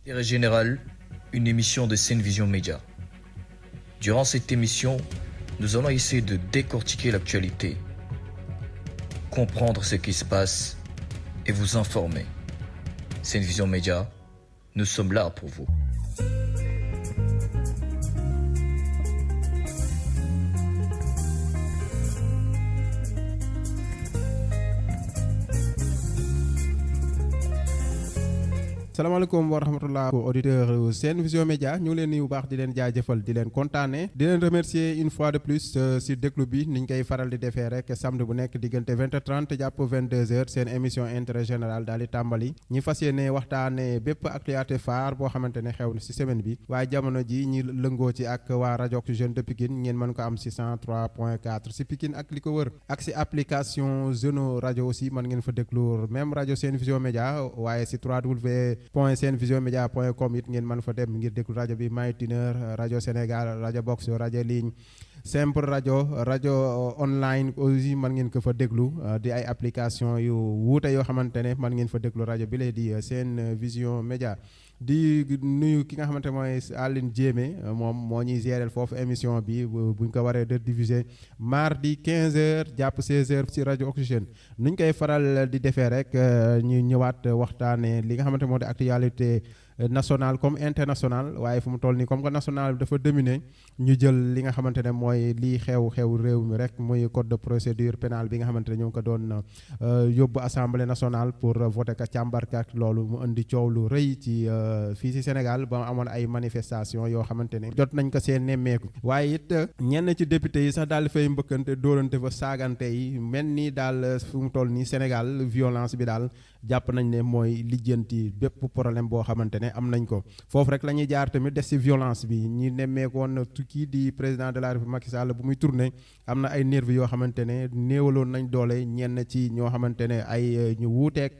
Intérêt général, une émission de Sen Vision Média. Durant cette émission, nous allons essayer de décortiquer l'actualité, comprendre ce qui se passe et vous informer. Sen Vision Média, nous sommes là pour vous. salaamaaleykum wa rahmatullah auditeur Sen Vision Média ñu ngi leen nuyu bu baax di leen jaajëfal di leen kontaane di leen remercier une fois de plus si déglu bi niñ koy faral di defee rek samedi bu nekk diggante 20h30 jàpp 22h seen émission intérêt général daal di tàmbali ñi fas yéene waxtaane bépp actualité phare boo xamante ne xew na si semaine bi waaye jamono ji ñi lëngoo ci ak waa rajo Oxygène de Pikine ngeen mën ko am si 103.4 si Pikine ak li ko wër ak si application Zeno rajo aussi mën ngeen fa déglu même rajo Sen Vision Média waaye si 3W .senvisionmedia.com it ngeen mën fa dem ngir déglu rajo bi MyTuner rajo Sénégal rajo Box rajo Ligne Simple rajo online aussi mën ngeen ko fa déglu di ay application yu wuute yoo xamante ne mën ngeen fa déglu rajo bi lee di Sen Vision Média di nuyu ki nga xamante mooy Aline Diémé moom moo ñuy gérer foofu émission bi buñ ko waree de diffuser mardi 15h jàpp 16h ci rajo Oxygène nuñ koy faral di defee rek ñu ñëwaat waxtaane li nga xamante moo di actualité national comme international waaye fu mu toll nii comme que national bi dafa dominer ñu jël li nga xamante ne mooy lii xew réew mi rek muy code de procédure pénale bi nga xamante ne ñoo ngi ko doon yóbbu assemblée nationale pour voter ka càmbar ka loolu mu indi coow lu rëy ci fii ci Sénégal ba amoon ay manifestation yoo xamante ne jot nañ ko seen nemmeeku waaye it ñenn ci député yi sax daal di fay mbëkkante dóorante fa saagante yi mel ni daal fu mu toll nii Sénégal violence bi daal jàpp nañ ne mooy lijjanti bépp problème boo xamante ne am nañ ko foofu rek la ñuy jaar tamit des ci violence bi ñi nemmeekoon kii di président de la République Macky Sall bu muy tourné am na ay nervis yoo xamante ne néewaloon nañ doole ñenn ci ñoo xamante ne ay ñu wuuteek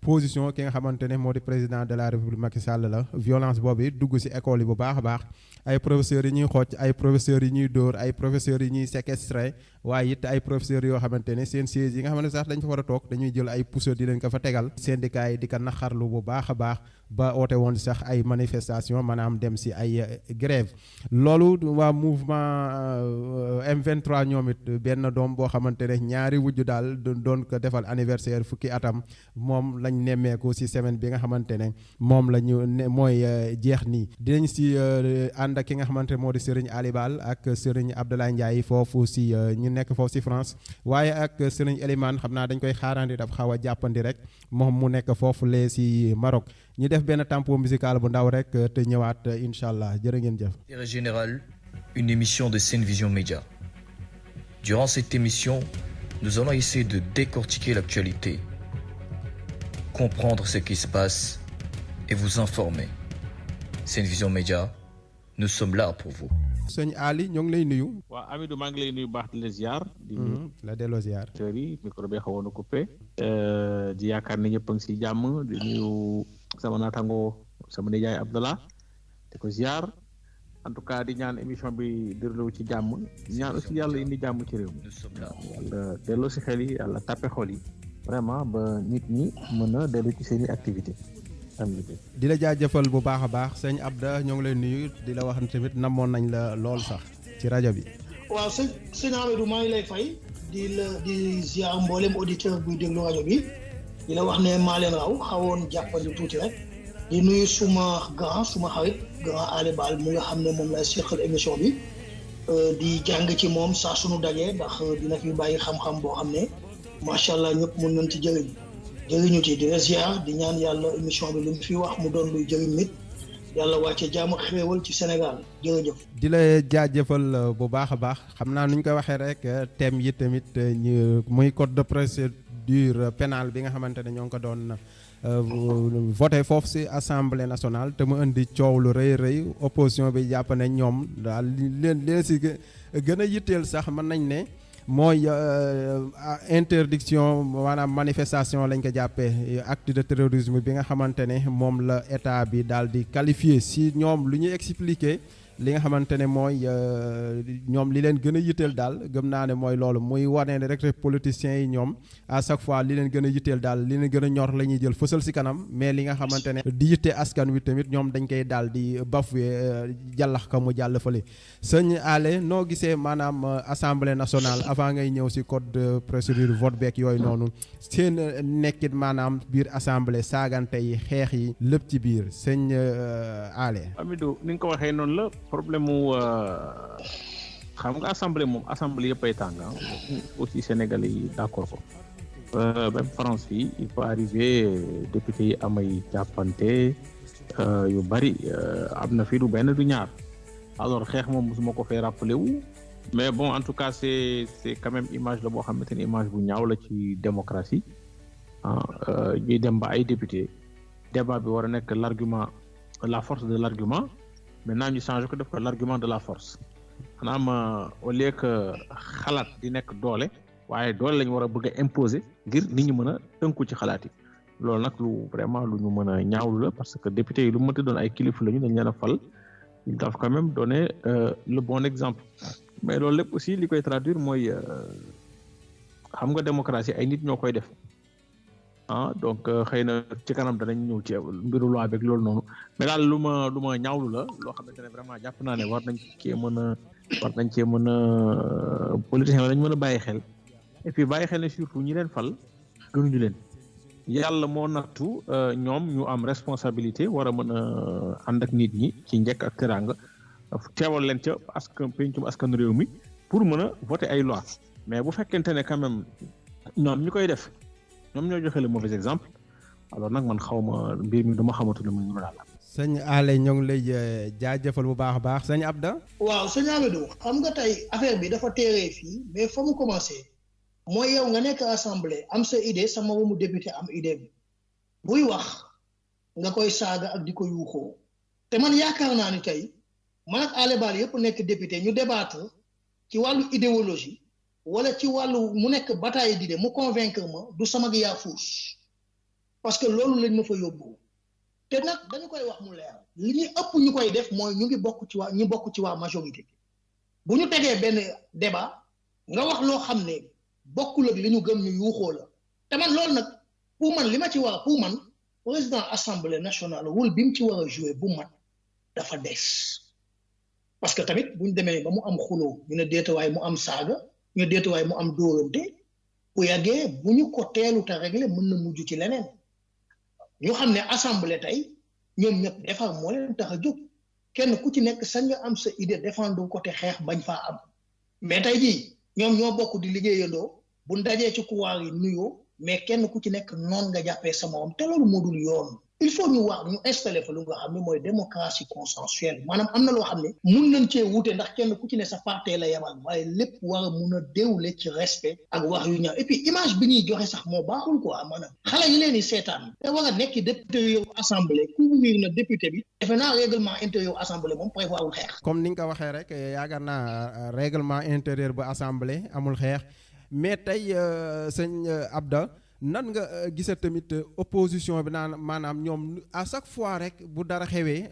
position ki nga xamante ne moo di président de la République Macky Sall la violence boobu dugg ci école yi bu baax a baax ay professeurs yi ñuy xocc ay professeurs yi ñuy dóor ay professeurs yi ñuy séquestré waaye it ay professeurs yoo xamante ne seen siège yi nga xamante ne sax dañ fa war a toog dañuy jël ay pousse di leen ko fa tegal syndicat yi di ko naxarlu bu baax a baax ba oote woon sax ay manifestation maanaam dem ci ay grève loolu waa mouvement M23 ñoom it benn doom boo xamante ne ñaari wujju daal doon ko defal anniversaire fukki atam moom lañ nemmeeku ci semaine bi nga xamante ne moom la ñu mooy jeex nii dinañ ci ànd ak ki nga xamante ne moo di Serigne Ali Bal ak Serigne Abdoulaye Ndiaye foofu ci ñu nekk foofu ci France waaye ak Serigne Elimane xam naa dañ koy xaarandi daf xaw a jàppandi rek moom mu nekk foofu lee ci Maroc ñu def benn tempo musical bu ndaw rek te ñëwaat incha allah jërë ngeen jëf. Intérêt général, une émission de Sen Vision Média. Durant cette émission, nous allons essayer de décortiquer l'actualité, comprendre ce qui se passe et vous informer. Sen Vision Média, nous sommes là pour vous. sëñ Ali ñoo ngi lay nuyu. waaw Amidou maa ngi lay nuyu baax di la ziar. di la delloo ziar. yi micro bi xawoon na coupé. di yaakaar ne ñëpp a ngi si jàmm di nuyu sama naataango sama nijaay Abdallah di ko ziar en tout cas di ñaan émission bi déroulé ci jàmm ñaan aussi yàlla indi jàmm ci réew mi. yàlla delloo si xel yi yàlla tàppe xol yi vraiment ba nit ñi mën a dellu ci seen i activité di la jaajëfal bu baax a baax sëñ Abda ñoo ngi lay nuyu di la wax tamit namoon nañ la lool sax ci rajo bi. waaw sëñ Amidou maa ngi lay fay di ziar mboolem auditeur buy déglu rajo bi di la wax ne maa leen raw xawoon jàppandi tuuti rek di nuyu suma xarit grand Ali Bal mu nga xam ne moom lay seqal émission bi di jàng ci moom saa sunu dajee ndax dina fi bàyyi xam-xam boo xam ne macha allah ñëpp mën nañ ci jëriñu ci di la ziar di ñaan yàlla émission bi li mu fi wax mu doon luy jëriñ nit yàlla wàcce jàmm ak xéewal ci Sénégal jërëjëf. di la jaajëfal bu baax a baax xam naa nu ñu ko waxee rek thème yi tamit ñu muy code de procédure pénale bi nga xamante ne ñoo ngi ko doon voté foofu ci assemblée nationale te mu indi coow lu rëy opposition bi jàpp ne ñoom daal leen ci gën a yitteel sax mën nañ ne. mooy interdiction maanaam manifestation lañ ko jàppee acte de terrorisme bi nga xamante ne moom la état bi daal di qualifié si ñoom lu ñuy expliquer li nga xamante ne mooy ñoom li leen gën a yitteel daal gëm naa ne mooy loolu muy wane ne rek politiciens yi ñoom à chaque fois li leen gën a yitteel daal li leen gën a ñor la ñuy jël fësal si kanam mais li nga xamante ne di yitte askan wi tamit ñoom dañ koy daal di bafoué jàllax ka mu jàll fële. sëñ Ale noo gisee maanaam assemblée nationale avant ngay ñëw si code de procédure vote beeg yooyu noonu seen nekkit maanaam biir assemblée saagante yi xeex yi lépp ci biir sëñ Ale. Amidou ni nga ko waxee noonu la problème mu xam nga assemblée moom assemblée yëpp ay tàng aussi Sénégalais yi d'accord ko même France fii il peut arriver député yi amay jàppante yu bari am na fii du benn du ñaar alors xeex moom mosuma ko fee rappelé wu mais bon en tout cas c'est quand même image la boo xamante ne image bu ñaaw la ci démocratie ñuy dem ba ay député débat bi war a nekk l'argument la force de l'argument maintenant ñu changé ko def ko l'argument de la force maanaam au lieu que xalaat di nekk doole waaye doole lañu war a bëgg a imposer ngir nit ñi mën a tënku ci xalaat yi loolu nag lu vraiment lu ñu mën a ñaawlu la parce que député yi lu mënti doon ay kilifa lañu dañ leen a fal ils doivent quand même donner le bon exemple mais loolu lépp aussi li koy traduire mooy xam nga démocratie ay nit ñoo koy def donc xëy na ci kanam danañ ñëw ci mbiru loi beeg loolu noonu mais daal lu ma ñaawlu la loo xamante ne vraiment jàpp naa ne war nañ cee mën a politiciens dañ mën a bàyyi xel et puis bàyyi xel ne surtout ñi leen fal gënuñu leen yàlla moo nattu ñoom ñu am responsabilité war a mën a ànd ak nit ñi ci njëkk ak teraanga teewal leen ca pencum askan réew mi pour mën a voter ay loi mais bu fekkente ne quand même ñoom ñi koy def ñoom ñoo joxe le mauvais exemple alors nag man xaw ma mbir mi dama xamatu lu mu mën a la. sëñ Ale ñoo ngi lay jaajëfal bu baax a baax sëñ Abda. waaw sëñ Amidou xam nga tey affaire bi dafa teeree fii mais fa mu commencé mooy yow nga nekk assemblée am sa idée sama moromu député am idée bi buy wax nga koy saaga ak di ko yuuxoo te man yaakaar naa ni tey man ak Ale Bal yëpp nekk député ñu débattre ci wàllu idéologie wala ci wàllu mu nekk bataille d'idée mu convaincre ma du sama gi yaa fuus parce que loolu lañ ma fa yóbbu te nag dañu koy wax mu leer li ñuy ëpp ñu koy def mooy ñu bokk ci waa majorité bu ñu tegee benn débat nga wax loo xam ne bokkul ak li ñu gëm ñu yuuxoo la te man loolu nag pour man li ma ci war pour man président assemblée nationale wul bi mu ci war a jouer bu mat dafa des parce que tamit bu ñu demee ba mu am xuloo ñu ne déetawaay mu am saaga ñu ne déetawaay mu am dóorante bu yàggee bu ñu ko teelu te réglé mën na mujj ci leneen ñu xam ne assemblée tey ñoom ñëpp defar moo leen tax a jóg kenn ku ci nekk sañ nga am sa idée défendre côté xeex bañ faa am mais tey jii ñoom ñoo bokk di liggéeyandoo bu ndajee ci couloir yi nuyoo mais kenn ku ci nekk noon nga jàppee sa morom te loolu moo dul yoon il faut ñu wax ñu installer fa lu nga xam ne mooy démocratie consensuelle maanaam am na loo xam ne mun nañ cee wuute ndax kenn ku ci ne sa parti la yamal waaye lépp war a mun a déwle ci respect ak wax yu ñaaw et puis image bi ñuy joxe sax moo baaxul quoi maanaam xale yi leen di seetaan te war a nekk député yow assemblée couvrir na député bi defe naa règlement intérieur assemblée moom prévoirul xeex. comme ni nga ko waxee rek yaakaar naa règlement intérieur bu assemblée amul xeex mais tey sëñ Abda. nan nga gisa tamit opposition bi naan maanaam ñoom à chaque fois rek bu dara xewee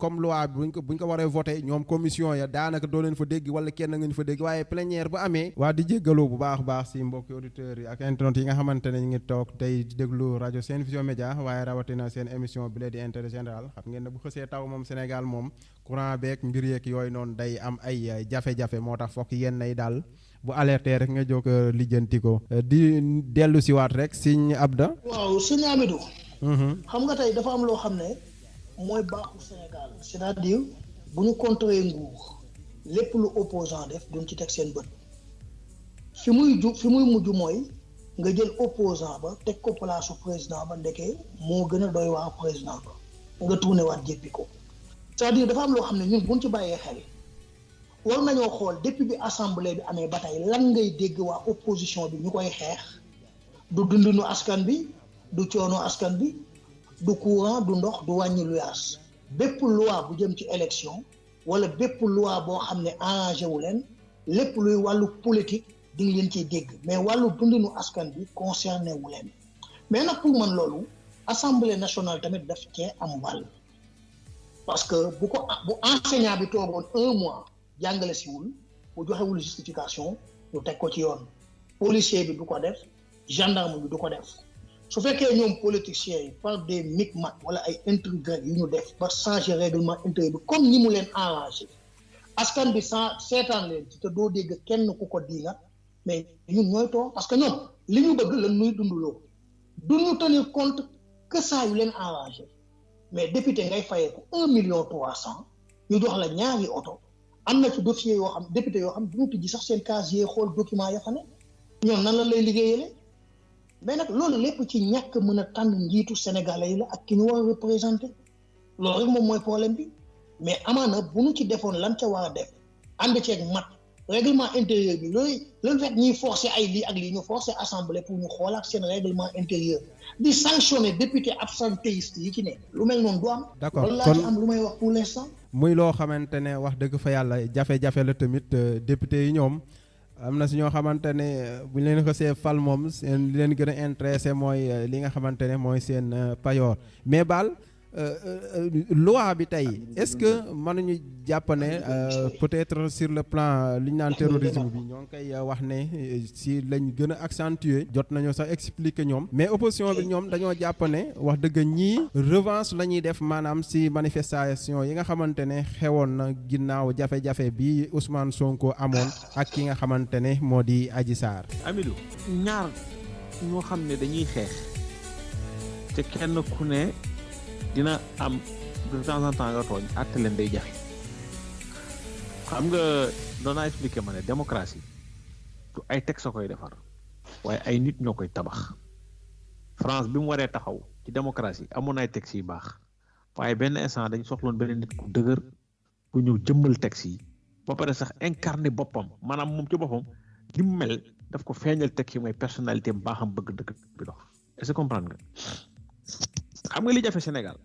comme loi bi buñ ko waree voté ñoom commission ya daanaka doo leen fa dégg wala kenn nga ñu fa dégg waaye plénière bu amee waa di jéggaloo bu baax baax si mbokki auditeurs yi ak internautes yi nga xamante ne ñu ngi toog tey déglu rajo Sen Vision Média waaye rawatina seen émission bi la di intérêt général xam ngeen ne bu xësee taw moom Sénégal moom courant beeg mbir yeeg yooyu noonu day am ay jafe-jafe moo tax fokk yenn nay daal bu alerté rek nga jóg lijjanti ko di dellu si waat rek sëñ Abda. waaw sëñ Amidou. xam nga tey dafa am loo xam ne mooy baaxu Sénégal c'est-à-dire bu ñu contrer nguur lépp lu opposant def duñ ci teg seen bët fi muy mujj mooy nga jël opposant ba teg ko place président ba ndekee moo gën a doy waa président ba nga tourné waat jéppi ko c'est-à-dire dafa am loo xam ne ñun buñ ci bàyyee xel. war nañoo xool depuis bi assemblée bi amee ba tey lan ngay dégg waa opposition bi ñu koy xeex du dundinu askan bi du coono askan bi du courant du ndox du wàññi luyaas bépp loi bu jëm ci élection wala bépp loi boo xam ne arrangé wu leen lépp luy wàllu politique di nga leen ciy dégg mais wàllu dundinu askan bi concerné wu leen mais nag pour man loolu assemblée nationale tamit daf cee am wàll parce que bu enseignant bi toogoon 1 mois jàngale siwul bu joxewul justification ñu teg ko ci yoon policier bi du ko def gendarme bi du ko def su fekkee ñoom politiciens yi par des micmacs wala ay intrigues yu ñu def ba changer règlement intérieur bi comme ni mu leen arrangé askan bi seetaan leen ci te doo dégg kenn ku ko diinga mais ñun ñooy toog parce que ñoom li ñu bëgg lan nuy dunduloo du ñu tenir compte que ça yu leen arrangé mais député ngay fayeeku 1,3 million ñu jox la ñaari oto am na ci dossier yoo xam député yoo xam du ñu tijji sax seen casier xool document ya fa ne ñoom nan la lay liggéeyale mais nag loolu lépp ci ñàkk mën a tànn njiitu sénégalais yi la ak ki ñu war a représenté loolu rek moom mooy problème bi mais amaana bu ñu ci defoon lan ca war a def ànd ceeg mat règlement intérieur bi loolu fekk ñuy forcer ay lii ak lii ñu forcer assemblée pour ñu xoolaat seen règlement intérieur di sanctionner député absentéiste yi ci ne lu mel noonu du am. d'accord loolu laa ci am lu may wax pour l'instant. muy loo xamante ne wax dëgg fa yàlla jafe-jafe la tamit député yi ñoom am na si ñoo xamante ne bu ñu leen xësee fal moom seen li leen gën a intéressé mooy li nga xamante ne mooy seen payoor mais Baal loi bi tey est-ce que mënuñu jàpp ne peut-être sur le plan li ñu naan terrorisme bi ñoo ngi koy wax ne si lañ gën a accentuer jot nañoo sax expliquer ñoom mais opposition bi ñoom dañoo jàpp ne wax dëgg ñii revanche la ñuy def maanaam si manifestation yi nga xamante ne xewoon na ginnaaw jafe-jafe bi Ousmane Sonko amoon ak ki nga xamante ne moo di Adji Sarr. Amidou ñaar ñoo xam ne dañuy xeex te kenn ku ne dina am de temps en temps nga tooñ àtte leen day jafe xam nga doon naa expliqué ma ne démocratie du ay texte koy defar waaye ay nit ñoo koy tabax France bi mu waree taxaw ci démocratie amoon ay texte yu baax waaye benn instant dañ soxloon benn nit ku dëgër ku ñëw jëmmal texte yi ba pare sax incarné boppam maanaam moom ci boppam li mu mel daf ko feeñal texte yi mooy personnalité baaxam bëgg dëgg bi dox est-ce que comprendre nga xam nga li jafe Sénégal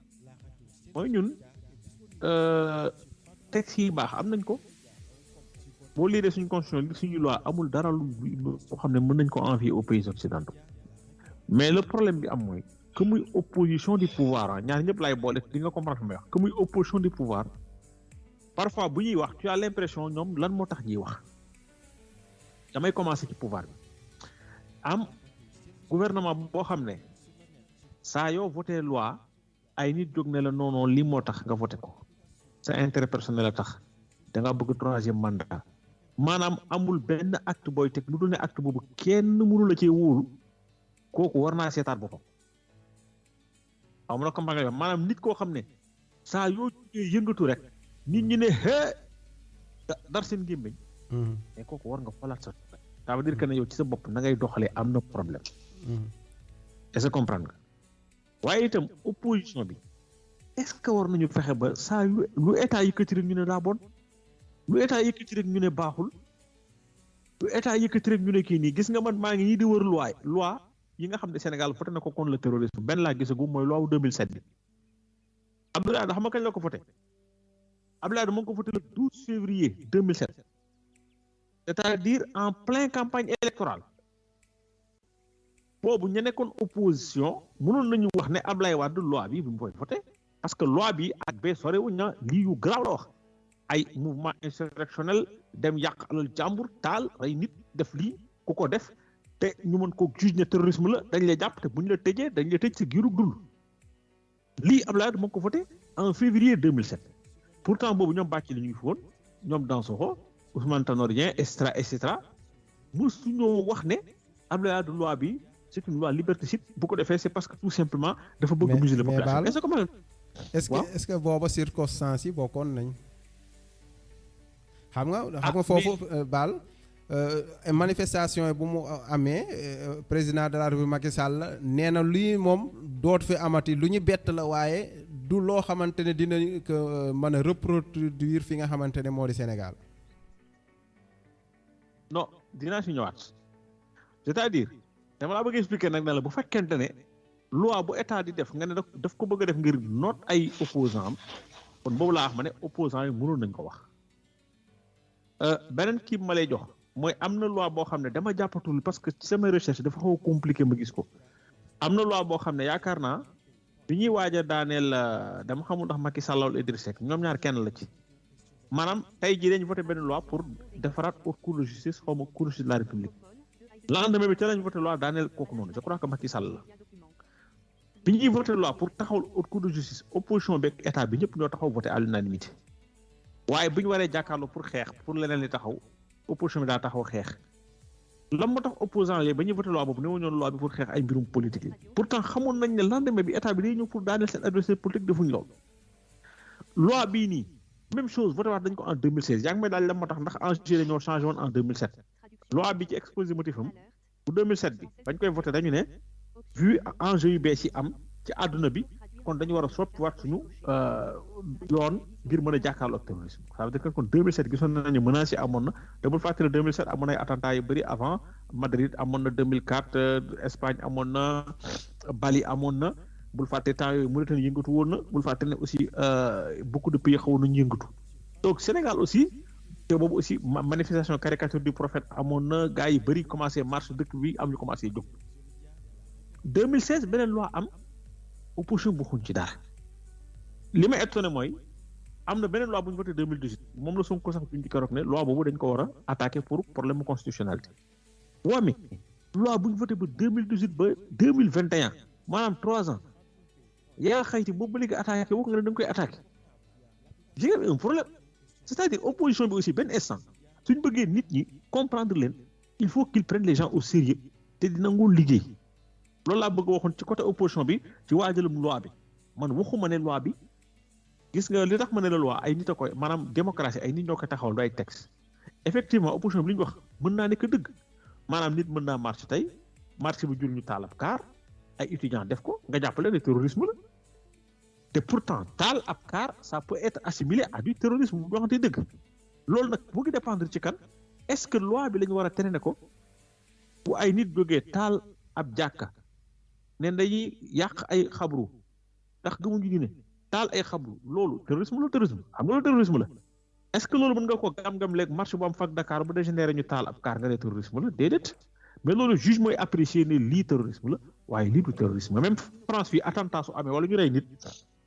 mooy ñun texte yi baax am nañ ko boo liiree suñu constitution suñu loi amul dara lu xam ne mën nañ ko envier aux pays occidentaux mais le problème bi am mooy que muy opposition du pouvoir ñaar ñëpp lay boole di nga comprendre may wax que muy opposition du pouvoir parfois bu ñuy wax tu as l'impression ñoom lan moo tax ñuy wax damay commencer ci pouvoir bi am gouvernement boo xam ne saa yoo voté loi ay nit jóg ne la non lii moo tax nga voté ko sa intérêt personnel a tax da nga bëgg 3e mandat maanaam amul benn acte booy teg lu dul ne acte boobu kenn mënu la cee wóolu kooku war naa seetaat boppam xam nga comprendre nga maanaam nit koo xam ne saa yoo yëngatu rek nit ñi ne dar seen gémmiñ mais kooku war nga xoolaat sa ça veut dire que ne yow ci sa bopp na ngay doxalee am na problème est-ce que comprendre nga waaye itam opposition bi est-ce que war nañu fexe ba saa lu état yëkkati rek ñu ne daa bon lu état yëkkati rek ñu ne baaxul lu état yëkkati rek ñu ne kii nii gis nga man maa ngi nii di wër loi yi nga xam ne Sénégal voté na ko contre le terrorisme benn laa gisagu mooy loi 2007 bi Abdoulaye xam nga kañ la ko voté Abdoulaye mu ngi ko voté le 12 février 2007 c'est-à-dire en pleine campagne électorale boobu ñu nekkoon opposition mënoon nañu wax ne Abdoulaye Wade loi bi mu koy voté parce que loi bi ak bee sorewuñ na lii yu grave la wax ay mouvement insurrectionnel dem yàq alal jàmbur taal rey nit def lii ku ko def te ñu mën ko juge ne terrorisme la dañ lay jàpp te bu ñu la tëjee dañ lay tëj si giirug dund lii Abdoulaye Wade moo ko voté en février 2007 pourtant boobu ñoom bàcc li ñu ngi fi woon ñoom Dansokho Ousmane Tanor Dieng et cetera mësuñoo wax ne Abdoulaye Wade loi bi c'est une loi liberticide bu ko defee c'est parce que tout simplement dafa bëgg museler la population est-ce que booba circonstances yi bokkoon nañ xam nga foofu Baal manifestation yi bu mu amee président de la République Macky Sall nee na lii moom doot fi amati lu ñu bett la waaye du loo xamante ne dina ko mën a reproduire fi nga xamante ne moo di Sénégal. non dinaa si ñëwaat c'est-à-dire dama laa bëgg expliquer nag ne la bu fekkente ne loi bu état di def nga ne daf ko bëgg a def ngir noot ay opposants am kon boobu laa wax ma ne opposants yi mënoon nañ ko wax beneen kii ma lay jox mooy am na loi boo xam ne dama jàppatul parce que ci sama recherche dafa xaw a compliqué ma gis ko am na loi boo xam ne yaakaar naa bi ñuy waaj a daaneel dama xamul ndax Macky Sall wala Idriss Seck ñoom ñaar kenn la ci maanaam tey jii dañu voté benn loi pour defaraat haute cour de justice xaw ma cour de justice de la République lendemain bi te lañu voté loi daaneel kooku noonu je crois que Macky Sall la bi ñuy voté loi pour taxawal haute cour de justice opposition beeg état bi ñëpp ñoo taxaw voté à l'unanimité waaye bu ñu waree jàkkaarloo pour xeex pour leneen li taxaw opposition bi daa taxaw xeex lan moo tax opposant yi ba ñuy voté loi boobu ne woon loi bi pour xeex ay mbirum politique yi pourtant xamoon nañ ne lendemain bi état bi day ñëw pour daaneel seen adversaire politique defuñ lool loi bii nii même chose voté waat dañ ko en 2016 yaa ngi may daal lan moo tax ndax enjeu dañoo changé woon en 2007 loi bi ci exposé motif am bu 2007 bi bañ koy voté dañu ne vu enjeu yu bees yi am ci àdduna bi kon dañu war a soppiwaat suñu yoon ngir mën a jàkkaarloo ak terrorisme ça veut dire que kon 2007 gisoon nañu menaces yi amoon na te bul fàttali 2007 amoon na ay attentats yu bëri avant Madrid amoon na 2004 Espagne amoon na Bali amoon na bul fàtte temps yooyu Mauritanie yëngatu woon na bul fàtte ne aussi beaucoup de pays xawoon nañu yëngatu donc Sénégal aussi te boobu aussi manifestation caricature du prophète amoon na gars yi bëri commencé marche dëkk bi am ñu commencé jóg 2016 beneen loi am opposition bu xuñ ci dara li ma étonné mooy am na beneen loi bu ñu voté 2018 moom la Sonko sax buñ ci keroog ne loi boobu dañ ko war a attaqué pour problème constitutionnalité waa mi loi bu ñu voté ba 2018 ba 2021 maanaam 3 ans yaa xayti boobu ba léegi attaqué boo ko nga ne da nga koy attaqué j'ai un problème c'est-à-dire opposition bi aussi benn instant suñ bëggee nit ñi comprendre leen il faut qu'ils prennent les gens au sérieux te di nangul liggéey loolu laa bëgg waxoon ci côté opposition bi ci waajalum loi bi man waxuma ne loi bi gis nga li tax ma ne la loi ay nit a koy maanaam démocratie ay nit ñoo koy taxawal du ay texte effectivement opposition bi li ñu wax mën naa nekk dëgg maanaam nit mën naa marche tey marche bi jur ñu taal ab kaar ay étudiants def ko nga jàppale ne terrorisme la te pourtant taal ab kaar ça peut être assimilé à du terrorisme bu waxante dëgg loolu nag mu ngi dépendre ci kan est-ce que loi bi la ñu war a tere ne ko bu ay nit jógee taal ab jàkka ne dañuy yàq ay xabru ndax gëmuñu ñu ne taal ay xabru loolu terrorisme la terrorisme xam nga loolu terrorisme la est-ce que loolu mën nga ko gam-gam léegi marche bu am fak Dakar bu dégénéré ñu taal ab kaar nga ne terrorisme la déedéet mais loolu juge mooy apprécier ne lii terrorisme la waaye lii du terrorisme même France fii attentat su amee wala ñu rey nit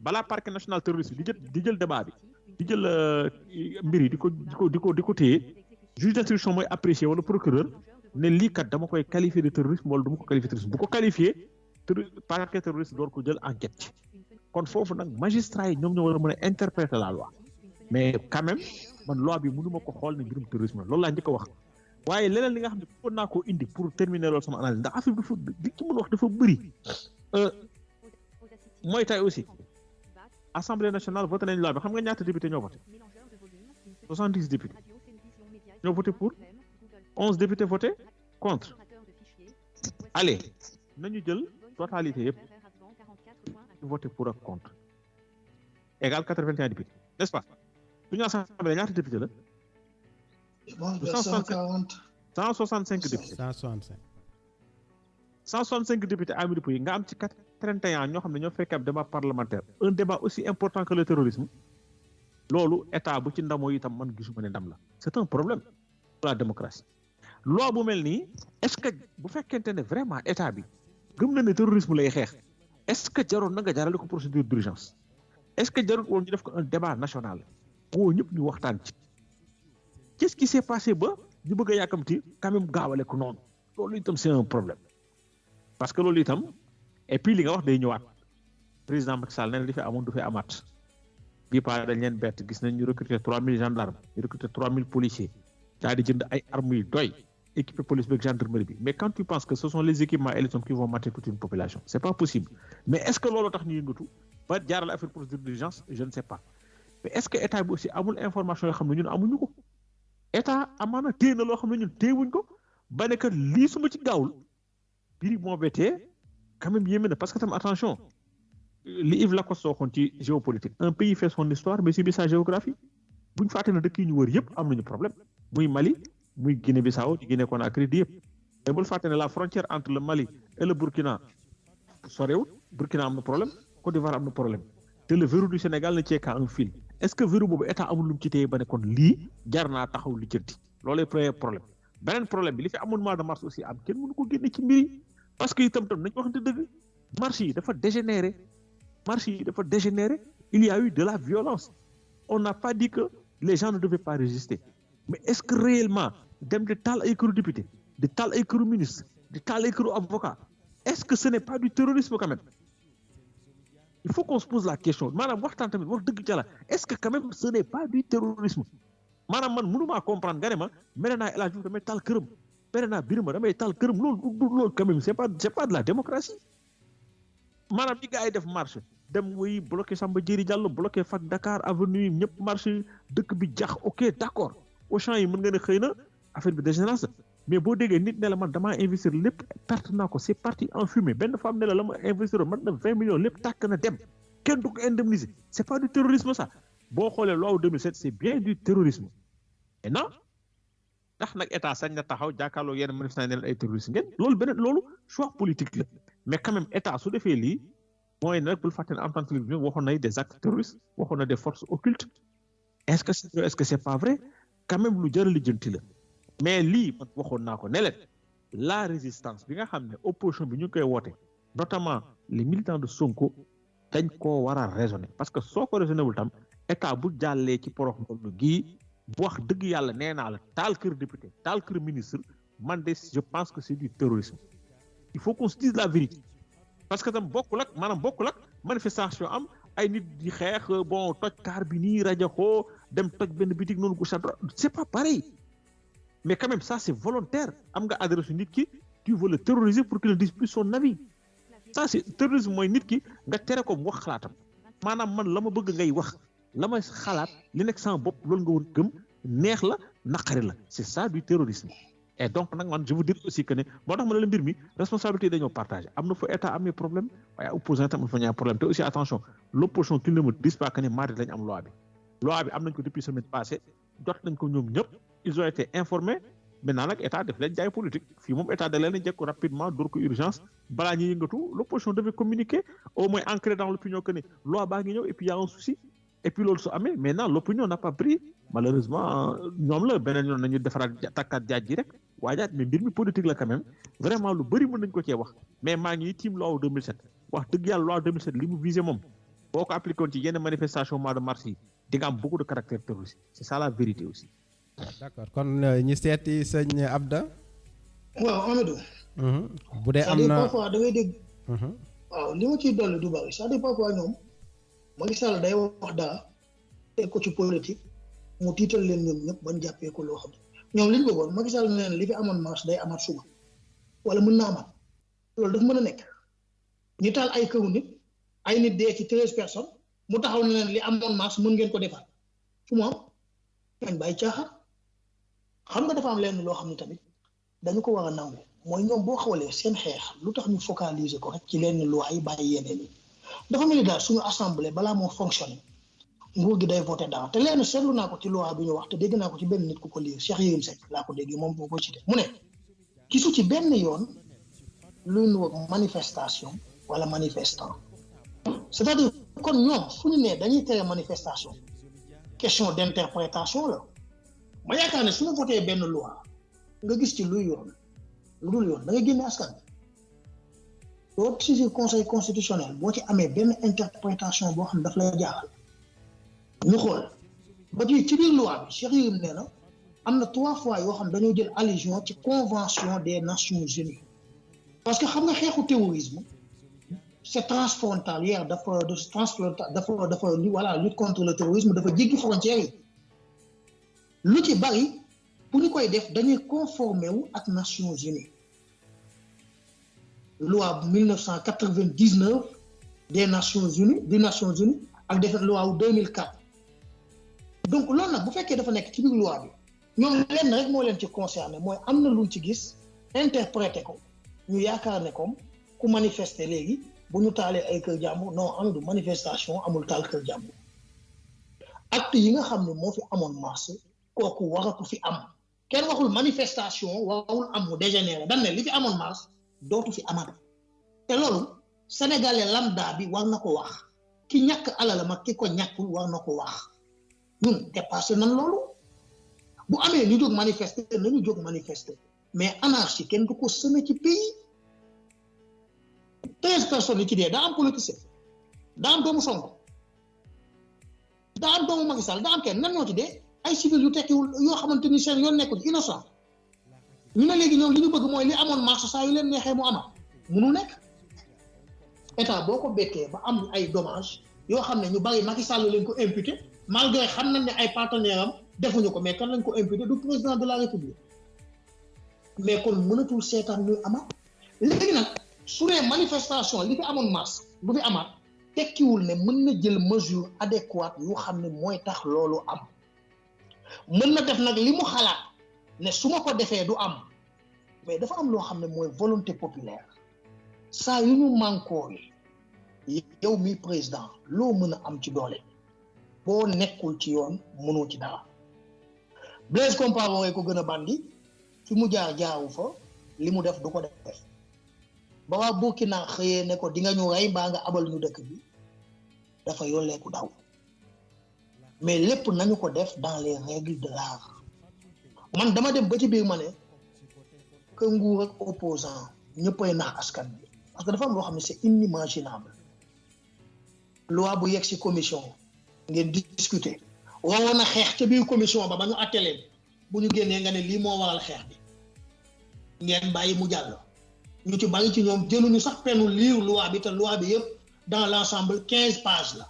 balaa parquet national terroriste di jël débat bi di jël mbir yi di ko téye juge d'instruction mooy apprécier wala procureur ne lii kat dama koy qualifier de terrorisme wala du ma ko qualifier de terrorisme bu ko qualifier parquet terroriste door ko jël enquête ci kon foofu nag magistrat yi ñoom ñoo war a mën a interpréter la loi mais quand même man loi bi mënuma ko xool ne mbirum terrorisme la loolu laa njëkk a wax waaye leneen li nga xam ne foog naa koo indi pour terminer loolu sama analyse ndax affaire bi dafa li ci mën wax dafa bëri mooy tey aussi assemblée nationale voté nañ loi bi xam nga ñaata député ñoo voté 70 députés ñoo voté pour 11 députés voté contre allez nañu jël totalité yëpp ñu voté pour ak contre égal 81 députés n'est-ce pas suñu assemblée ñaata député la 165 députés 165 députés Amadou Pouye nga am ci 81 ñoo xam ne ñoo fekk ab débat parlementaire un débat aussi important que le terrorisme loolu état bu ci ndamoo itam man gisuma ne ndam la c'est un problème pour la démocratie loi bu mel nii est-ce que bu fekkente ne vraiment état bi gëm na ne terrorisme lay xeex est-ce que jaroon na nga jaarale ko procédure d'urgence est-ce que jaroon woon ñu def ko un débat national woo ñëpp ñu waxtaan ci qu'est-ce qui s'est passé ba ñu bëgg a yàkkamti quand même gaawale ko noonu loolu itam c'est un problème parce que loolu itam et puis li nga wax day ñëwaat président Macky Sall nee na li fi amoon du fi amaat bii paa dañ leen bett gis nañ ñu recruter 3000 gendarmes ñu recruter 3000 policiers daal di jënd ay armes yu doy équipé police beeg gendarmerie bi mais quand tu penses que ce sont les équipements et les hommes qui vont mater toute une population c'est pas possible mais est-ce que loolu tax ñu yëngatu ba jaarale affaire procédure d'urgence je ne sais pas mais est-ce que état bi aussi amul information yoo xam ne ñun amuñu ko état amaana téye na loo xam ne ñun téyewuñ ko ba ne que lii su ma ci gaawul biri moo bettee quand même yéeme na parce que tam attention li Yves Lacoste waxoon ci géopolitique un pays fait son histoire mais subit sa géographie buñ fàtte na dëkk yi ñu wër yëpp am nañu problème muy Mali muy Guinée-Bissau di Guinée-Conakry di yëpp mais bul fàtte ne la frontière entre le Mali et le Burkina sorewul Burkina am na problème Côte d'Ivoire am na problème te le verrou du Sénégal ne tient qu'à un fil est-ce que verrou boobu état amul lu mu ci téye ba ne kon lii jar naa taxaw li jënti loolay premier problème beneen problème bi li fi amoon mois de mars aussi am kenn mënu ko génne ci mbir yi parce que itam nañ waxante dëgg marche yi dafa dégénéré marche yi dafa dégénérer il y a eu de la violence on n'a pas dit que les gens ne devaient pas résister mais est-ce que réellement dem di taal ay këru député di taal ay këru ministre di taal ay këru avocat est-ce que ce n'est pas du terrorisme quand même il faut qu'on se pose la question maanaam waxtaan tamit wax dëgg ca la est-ce que quand même ce n'est pas du terrorisme maanaam man mënumaa comprendre nga ne ma mere naa El Hadj Diouf damay taal këram mere naa Birima damay taal këram loolu quand même c'est pas de la démocratie maanaam ñi gars yi def marche dem wuy bloqué Samba Diéry Diallo bloqué Fac Dakar avenue ñëpp marche dëkk bi jax ok d'accord Auchan yi mën nga ne xëy na affaire bi dégénération mais boo déggee nit ne la man damaa investir lépp perte naa ko c'est parti en fumée benn femme ne la ma investir man na 20 millions lépp tàkk na dem kenn du ko indemniser c'est pas du terrorisme ça boo xoolee loi 2007 c'est bien du terrorisme et non ndax nag état sañ na taxaw jàkkaarloo yenn manifestants ne leen ay terroristes ngeen loolu choix politique la mais quand même état su defee lii mooy nag bul fàtte ne en tant que télévision waxoon na des actes terroristes waxoon na des forces occultes est-ce que c'est pas vrai quand même lu jar a lijjanti la mais lii man waxoon naa ko ne leen la résistance bi nga xam ne opposition bi ñu koy woote notamment les militants de Sonko dañ koo war a raisonner parce que soo ko raisonné wul tam état bu jàllee ci porox ndollu gii bu wax dëgg yàlla nee naa la taal kër député taal kër ministre man de je pense que c'est du terrorisme il faut qu'on se dise la vérité parce que tam bokkul ak manifestation am ay nit di xeex bon toj kaar bi nii rajaxoo dem toj benn bitik noonu gauche à droite c'est pas pareil mais quand même ça c'est volontaire am nga adresse nit ki tu veux le terroriser pour qu'il ne dise plus son avis ça c'est terrorisme mooy nit ki nga tere ko mu wax xalaatam maanaam man la ma bëgg ngay wax la ma xalaat li nekk sama bopp loolu nga woon gëm neex la naqari la c'est ça du terrorisme et donc nag man je veux dire aussi que ne moo tax ma ne la mbir mi responsabilité dañoo partagé am na fa état amee problème waaye opposant tam am fa ñaar problème te aussi attention l'opposition qui ne me dise pas que ne mardi lañ am loi bi am nañ ko depuis semaine passée jot nañ ko ñoom ñëpp ils ont été informés maintenant nag état def leen jaay politique fii moom état da leen a jekku rapidement door ko urgence balaa ñuy yëngatu l'opposition devait communiquer au moins ancré dans l'opinion que ne loi baa ngi ñëw et puis y a un souci et puis loolu su amee maintenant l'opinion n'a pas pris malheureusement ñoom la beneen yoon nañu defaraat takkaat jaaj ji rek waajaat mais mbir mi politique la quand même vraiment lu bëri mën nañ ko cee wax mais maa ngi tiim loi 2007 wax dëgg yàlla loi 2007 li mu visé moom boo ko appliqué woon ci yenn manifestation mois de mars yi di nga am beaucoup de caractère terroriste c'est ça la vérité aussi. d'accord kon ñi seeti sëñ Abda. waaw Amadou. bu dee am na parfois da ngay dégg. waaw li ma ciy dolli du bari c'est-à-dire parfois ñoom Macky Sall day wax dara teg ko ci politique mu tiital leen ñoom ñëpp bañ jàppee ko loo xam ne ñoom li ñu bëggoon Macky Sall nee na li fi amoon marche day amaat suba wala mën na amaat loolu dafa mën a nekk ñu taal ay këru nit ay nit dee ci 13 personnes mu taxaw ne leen li amoon marche mën ngeen ko defaat fu mu am dañ bàyyi caaxaan xam nga dafa am leen loo xam ne tamit dañu ko war a nangu mooy ñoom boo xoolee seen xeex lu tax ñu focaliser ko rek ci leen loi yi bàyyi yeneen yi dafa mel ni daal suñu assemblée balaa moo fonctionner nguur gi day voté dara te leen seetlu naa ko ci loi bi ñu wax te dégg naa ko ci benn nit ku ko lire Cheikh Yérim Seck laa ko dégg moom boo ko cité mu ne gisu ci benn yoon luy nu manifestation wala manifestant c'est-à-dire kon ñoom fu ñu nee dañuy tere manifestation question d'interprétation la ma yaakaar ne suñu voté benn loi nga gis ci luy yoon lu dul yoon da ngay génne askan boo saisir conseil constitutionnel boo ci amee benn interprétation boo xam ne daf lay jaaxal ñu xool ba ci biir loi bi Cheikh Yérim nee na am na 3 fois yoo xam dañoo jël allusion ci convention des Nations Unies parce que xam nga xeexu terrorisme c'est transfrontalière dafa voilà lutte contre le terrorisme dafa jéggi frontières yi lu ci bari bu ñu koy def dañuy conformer wu ak Nations Unies loi 1999 des Nations Unies ak def loi wu 2004 donc loolu nag bu fekkee dafa nekk ci biir loi bi ñoom lenn rek moo leen ci concerné mooy am na luñ ci gis interprété ko ñu yaakaar ne comme ku manifester léegi bu ñu taalee ay kër jàmbur non amul manifestation amul taal kër jàmbur acte yi nga xam ne moo fi amoon marche kooku waratu fi am kenn waxul manifestation warul am mu dégénéré dañ ne li fi amoon marche dootu fi amaat te loolu sénégalais lambda bi war na ko wax ki ñàkk alalam ak ki ko ñàkkul war na ko wax ñun dépassé nañ loolu bu amee ñu jóg manifester nañu jóg manifester mais anarchie kenn du ko semé ci pays 13 personnes yi ci dee daa am politicien daa am doomu Sonko daa am doomu Macky Sall daa am kenn nan ñoo ci dee ay civil yu tekkiwul yoo xamante ni seen yoon nekkul innocent ñu ne léegi ñoom li ñu bëgg mooy li amoon mars saa yu leen neexee mu amaat munul nekk état boo ko bettee ba am ay dommages yoo xam ne ñu bari Macky Sall leen ko imputé malgré xam nañ ne ay partenaires am defuñu ko mais kan lañ ko imputé du président de la république mais kon mënatul seetaan ñuy amaat léegi nag su dee manifestation li fi amoon mars bu fi amaat tekkiwul ne mën na jël mesure adéquate yu xam ne mooy tax loolu am mën na def nag li mu xalaat ne su ma ko defee du am mais dafa am loo xam ne mooy volonté populaire saa yu ñu mànkoo yow mi président loo mën a am ci doole boo nekkul ci yoon mënoo ci dara Blaise Compaoré ko gën a bandi fi mu jaaru fa li mu def du ko def ba waa Burkina xëyee ne ko di nga ñu rey mbaa nga abal ñu dëkk bi dafa yolleeku daw mais lépp nañu ko def dans les règles de l'art man dama dem ba ci biir ma ne que nguur ak opposant ñëppay nax askan bi parce que dafa am loo xam ne c'est inimaginable loi bu yegg ci commission ngeen discuter waroon a xeex ca biir commission ba ñu àtte leen bu ñu génnee nga ne lii moo waral xeex bi ngeen bàyyi mu jàll ñu ci bari ci ñoom jëluñu sax penu lire loi bi te loi bi yëpp dans l'ensemble 15 pages la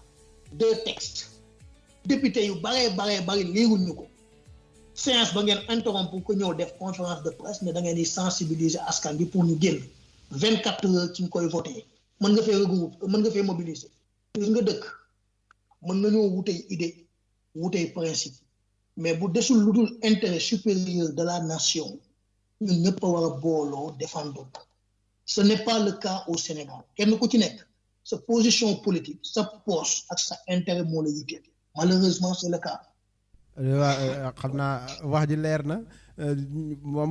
2 textes député yu bari liiruñu ko séance ba ngeen interrompre ko ñëw def conférence de presse ne da ngeen di sensibiliser askan bi pour ñu génn 24 heures ci ñu koy voté mën nga fee regrouper mën nga fee mobiliser gis nga dëkk mën nañoo wutey idée wutey principe mais bu desul lu dul intérêt supérieur de la nation ñun ñëpp a war a booloo défendre ce n'est pas le cas au Sénégal kenn ku ci nekk sa position politique sa poche ak sa intérêt moo la yitteel malheureusement c'est le cas. waaw xam naa wax ji leer na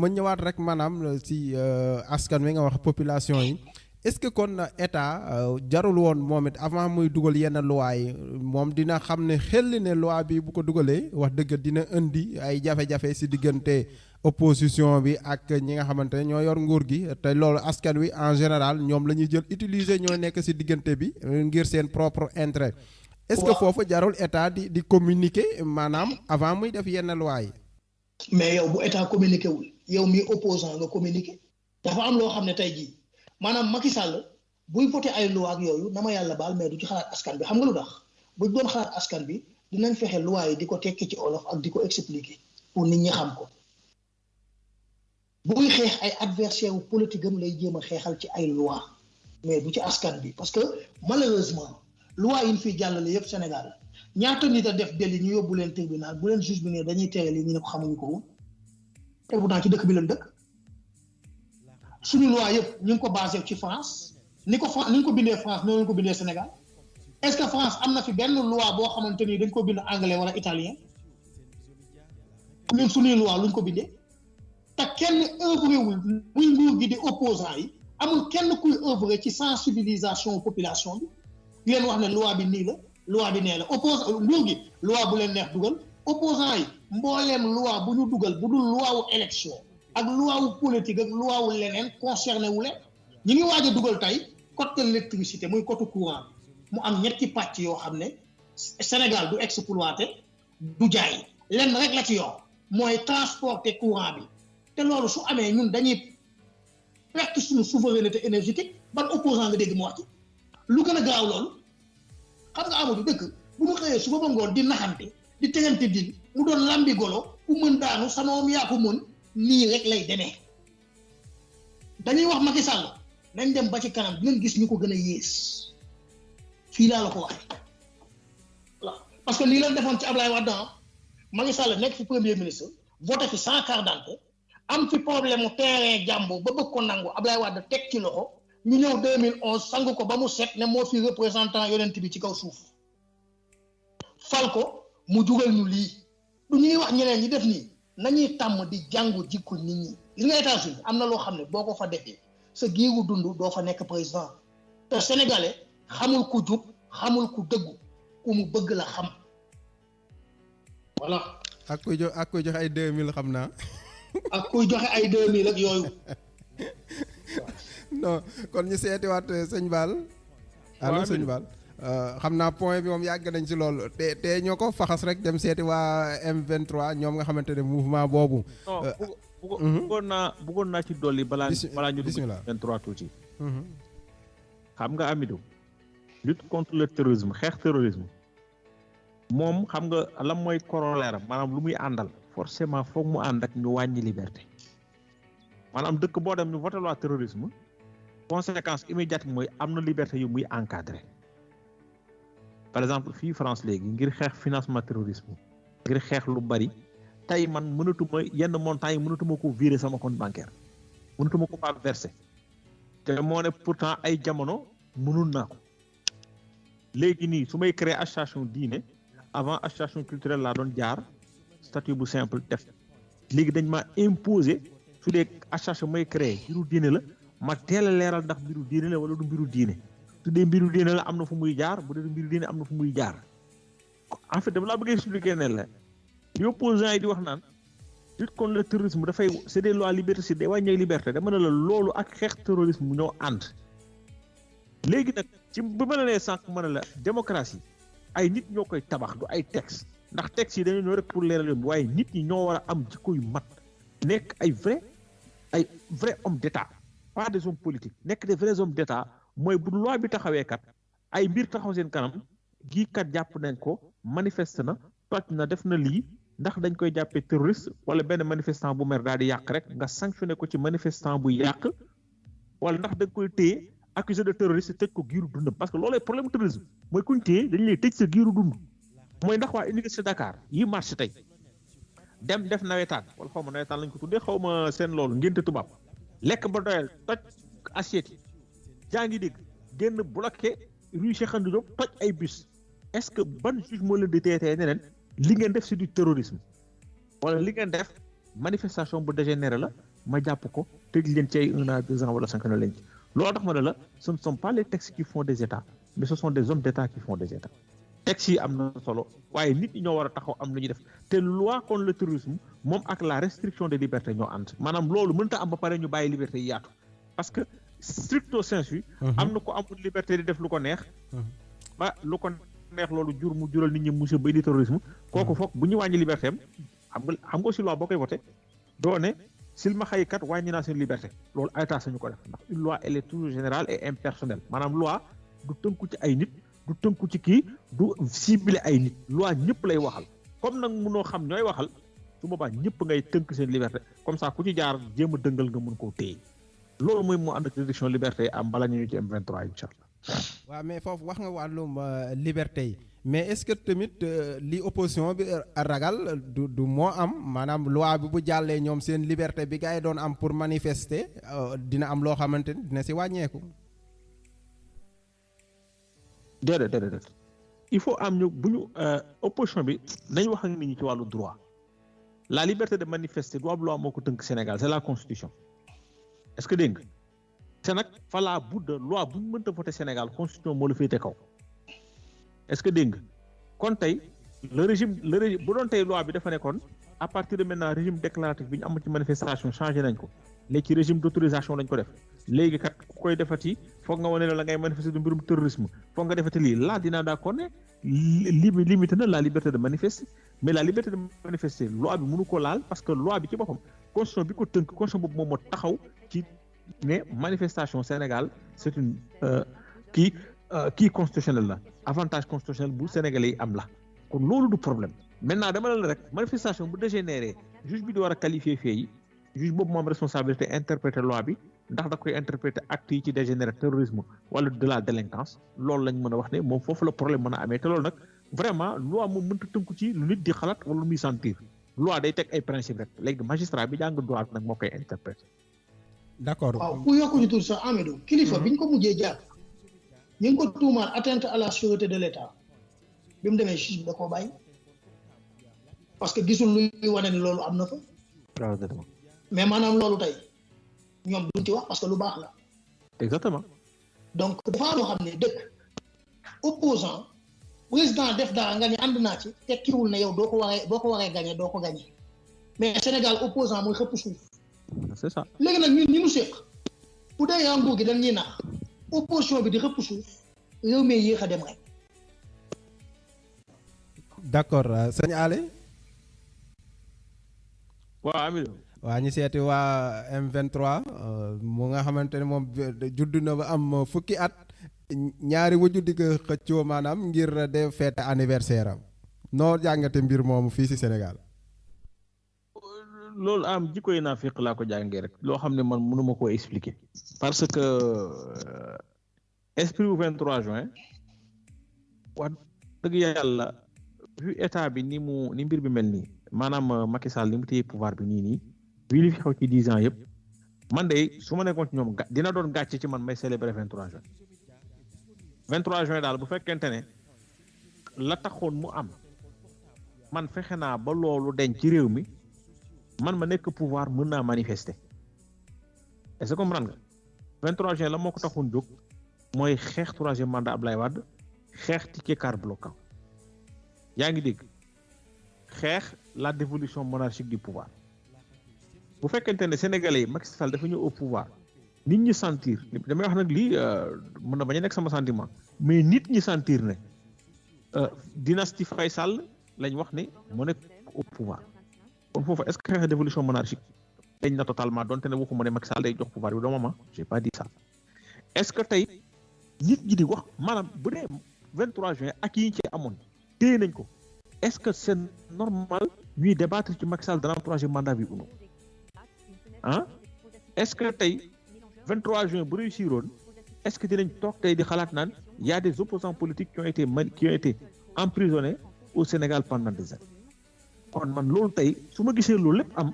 ma ñëwaat rek maanaam ci askan wi nga wax population yi est-ce que kon état jarul woon moom it avant muy dugal yenn loi yi moom dina xam ne xel ne loi bi bu ko dugalee wax dëgg dina indi ay jafe-jafe ci diggante opposition bi ak ñi nga xamante ne ñoo yor nguur gi te loolu askan wi en général ñoom la ñuy jël utiliser ñoo nekk ci diggante bi ngir seen propre intérêt. est-ce que foofu jarul état di communiquer maanaam avant muy def yenn loi yi. mais yow bu état communiqué wul yow mi opposant nga communiquer dafa am loo xam ne tey jii maanaam Macky Sall buy voté ay loi ak yooyu na ma yàlla baal mais du ci xalaat askan bi xam nga lu tax buñ doon xalaat askan bi dinañ fexe loi yi di ko tekki ci olof ak di ko expliquer pour nit ñi xam ko buy xeex ay adversaire politique am lay jéem a xeexal ci ay loi mais du ci askan bi parce que malheureusement loi yi ñu fiy jàllale yëpp Sénégal ñaata nit a def délit ñu yóbbu leen tribunal bu leen juge bi ne dañuy tere lii ñu ne ko xamuñu ko woon te pourtant ci dëkk bi leen dëkk suñu loi yëpp ñu ngi ko basé ci France ni ñu ko bindee France noonu ñu ko bindee Sénégal est-ce que France am na fi benn loi boo xamante ni dañ ko bind anglais wala italien ñun suñuy loi luñ ko bindee te kenn œuvré wul muy nguur gi di opposant yi amul kenn kuy œuvrer ci sensibilisation population bi di leen wax ne loi bi nii la loi bi nee la opposant nguur gi loi bu leen neex dugal opposant yi mbooleem loi bu ñu dugal bu dul loi wu élection ak loi wu politique ak loi wu leneen concerné wu leen ñi ngi waaj a dugal tey code de l'électricité muy code courant mu am ñetti pàcc yoo xam ne Sénégal du exploité du jaay lenn rek la ci yor mooy transporter courant bi te loolu su amee ñun dañuy perte suñu souveraineté énergétique ban opposant nga dégg mu wax ci lu gën a gaaw loolu xam nga amatu dëkk bu mu xëyee suba ba ngoon di naxante di tegante dil mu doon lambi golo ku mën daanu sanoom yaa ko mën nii rek lay demee dañuy wax Macky Sall nañ dem ba ci kanam dinañ gis ñu ko gën a yées fii laa la ko waxee voilà parce que lii lañ defoon ci Ablaye Wade Macky Sall nekk fi premier ministre voté fi 100 carte d'identité am fi problème mu terrain jàmbur ba bëgg ko nangu Ablaye Wade teg ci loxo ñu ñëw 2011 sang ko ba mu set ne moo fi représentant yonent bi ci kaw suuf fal ko mu jugal ñu lii du ñuy wax ñeneen ñi def nii nañuy tàmm di jàngu jikko nit ñi li nga États-Unis am na loo xam ne boo ko fa defee sa giiru dund doo fa nekk président te sénégalais xamul ku jub xamul ku dëggu ku mu bëgg la xam voilà. ak kuy joxe ay 2000 xam naa. ak kuy joxe ay 2000 ak yooyu. non kon ñu seetiwaat sëñ Baal. allo sëñ Baal xam naa point bi moom yàgg nañ si loolu te ñoo ko faxas rek dem seeti waa M23 ñoom nga xamante ne mouvement boobu. bëggoon naa ci dolli balaa ñu dugg M23 tuuti. xam nga Amidou lutte contre le terrorisme xeex terrorisme moom xam nga lan mooy corollaire maanaam lu muy àndal forcément foog mu ànd ak ñu wàññi liberté maanaam dëkk boo dem ñu voté loi terrorisme conséquence immédiate mooy am na liberté yu muy encadré par exemple fii France léegi ngir xeex financement terrorisme ngir xeex lu bari tey man mënatuma yenn montants yi mënatuma ko virer sama compte bancaire mënatuma ko pas verser te moo ne pourtant ay jamono mënul naa ko léegi nii su may créer association diine avant association culturelle laa doon jaar statut bu simple def léegi dañ ma imposer su dee association may créer mbiru diine la ma teel a leeral ndax mbiru diine la wala du mbiru diine su dee mbiru diine la am na fu muy jaar bu dee mbiru diine am na fu muy jaar en fait dama laa bëgg expliquer ne la li opposants yi di wax naan lutte contre le terrorisme dafay c'est des lois liberticides day wàññi liberté dama ne la loolu ak xeex terrorisme ñoo ànd léegi nag ci ba ma la nee sànq ma ne la démocratie ay nit ñoo koy tabax du ay texte ndax texte yi dañoo ñëw rek pour leeral yoon waaye nit ñi ñoo war a am jikko yu mat nekk ay vrai homme d'état pas des hommes politiques nekk des vrais hommes d'état mooy bu loi bi taxawee kat ay mbir taxaw seen kanam gii kat jàpp nañ ko manifeste na toj na def na lii ndax dañ koy jàppee terroriste wala benn manifestant bu mer daal di yàq rek nga sanctionné ko ci manifestant bu yàq wala ndax da nga koy téye accusé de terroriste tëj ko giiru dund parce que loolay problème terrorisme mooy kuñ téye dañu lay tëj sa giiru dund mooy ndax waa université Dakar yi marché tey dem def nawetaan wala xaw ma nawetaan lañ ko tuddee xaw ma seen loolu ngénte tubaab lekk ba doyal toj assiette yi jaa ngi dégg génn bloqué rue Cheikh Anta Diop toj ay bus est-ce que ban juge moo leen di teetee ne leen li ngeen def c'est du terrorisme wala li ngeen def manifestation bu dégénéré la ma jàpp ko tëj leen ci ay 1 an 2 ans wala 5 ans leen ci loolu tax ma ne la ce ne sont pas les textes qui font des états mais ce sont des hommes d'état qui font des états textes yi am na solo waaye nit ñi ñoo war a taxaw am lu ñuy def te loi contre le terrorisme moom ak la restriction des libertés ñoo ànd maanaam loolu mënta am ba pare ñu bàyyi liberté yi yaatu parce que stricto sensu am na ko amul liberté di def lu ko neex ba lu ko neex loolu jur mu jural nit ñi monsieur bay di terrorisme kooku foog bu ñu wàññi liberté am xam nga aussi loi boo koy voté doo ne silma xaykat wàññi naa seen liberté loolu état sañu ko def ndax une loi elle est toujours générale et impersonnelle maanaam loi du tënku ci ay nit du tënku ci kii du ciblé ay nit loi ñëpp lay waxal comme nag mënoo xam ñooy waxal su boobaa ñëpp ngay tënk seen liberté comme ça ku ci jaar jéem a dëngal nga mën koo téye loolu mooy moo ànd ak réduction liberté am bala ñu ci M23 incha allah. waaw mais foofu wax nga wàllum liberté yi mais est-ce que tamit li opposition bi ragal du moo am maanaam loi bi bu jàllee ñoom seen liberté bi gars yi doon am pour manifester dina am loo xamante ni dina si wàññeeku. déedéet il faut am ñu bu ñu opposition bi nañ wax ak nit ñi ci wàllu droit la liberté de manifester du ab loi moo ko tënk Sénégal c'est la constitution est-ce que dégg nga c'est nag fa la bout de loi bu ñu mënta voter Sénégal constitution moo la féete kaw est-ce que dégg nga kon tey le régime bu doon tey loi bi dafa nekkoon à partir de maintenant régime déclaratif bi ñu am ci manifestation changé nañ ko léegi ci régime d'autorisation lañ ko def léegi kat ku koy defati foog nga wane ne la ngay manifester du mbirum terrorisme foog nga defati lii là dinaa d'accord ne limité na la liberté de manifester mais la liberté de manifester loi bi mënu ko laal parce que loi bi ci boppam constitution bi ko tënk constitution boobu moom moo taxaw ci ne manifestation Sénégal c'est une kii constitutionnel la avantage constitutionnel bu Sénégalais yi am la kon loolu du problème maintenant dama la rek manifestation bu dégénéré juge bi di war a qualifier fee yi juge boobu moom responsabilité interpréter loi bi ndax da koy interpréter actes yi ci dégénéré terrorisme wala de la délinquance loolu lañ mën a wax ne moom foofu la problème mën a amee te loolu nag vraiment loi moom mënta tënku ci lu nit di xalaat wala lu muy sentir loi day teg ay principe rek léegi magistrat bi jàng droit nag moo koy interpréter. d'accord waaw pour yokkuñu tur sax Amidou kilifa biñ ko mujjee jàpp ñu ngi ko tuumaal atteinte à la sûreté de l'État bi mu demee juge bi da koo bàyyi parce que gisul luy wane ni loolu am na fa. mais maanaam loolu tey ñoom duñ ci wax parce que lu baax la. exactement. donc dafa loo xam ne dëkk opposant président def dara nga ne ànd naa ci tekkiwul ne yow boo ko waree gagné doo ko gagné mais Sénégal opposant mooy xëpp suuf. c'est ça. léegi nag ñun ñi mu séq bu dee yaa nguur gi dañ ñuy nax opposition bi di xëpp suuf réew mi yéex a dem rek d'accord sëñ Ale. waaw Amidou. waa ñu seeti waa M23 mu nga xamante ne moom judd na ba am fukki at ñaari wujju di ko xëccoo maanaam ngir de fête anniversaire am noo jàngate mbir moomu fii ci Sénégal. loolu am jikko yi naa fiq laa ko jàngee rek loo xam ne man mënuma koo expliquer parce que esprit bu 23 juin wax dëgg yàlla vu état bi ni mbir bi mel nii maanaam Macky Sall ni mu téye pouvoir bi nii bii li fi xew ci 10 ans yëpp man de su ma nekkoon ci ñoom dina doon gàcce ci man may célébrer 23 juin 23 juin daal bu fekkente ne la taxoon mu am man fexe naa ba loolu deñ ci réew mi man ma nekk pouvoir mën naa manifester est-ce que comprendre nga 23 juin la moo ko taxoon jóg mooy xeex troisième mandat Abdoulaye Wade xeex ticket car bloquant yaa ngi dégg xeex la dévolution monarchique du pouvoir bu fekkente ne sénégalais yi Macky Sall dafa ñëw au pouvoir nit ñi sentir damay wax nag lii mën na bañ a nekk sama sentiment mais nit ñi sentir ne dynastie Faye Sall lañ wax ne moo nekk au pouvoir kon foofu est-ce que xeex dévolution monarchique dañ na totalement donte ne waxuma ne Macky Sall day jox pouvoir bi doomam j'ai pas dit ça est-ce que tey nit ñi di wax maanaam bu dee 23 juin ak yi ñu ci amoon téye nañ ko est-ce que c'est normal ñuy débattre ci Macky Sall dana am troisième mandat bi ou non ah est-ce que tey 23 juin bu réussiroon est-ce que dinañ toog tey di xalaat naan y a des opposants politiques qui ont été emprisonnés au Sénégal pendant des années kon man loolu tey su ma gisee loolu lépp am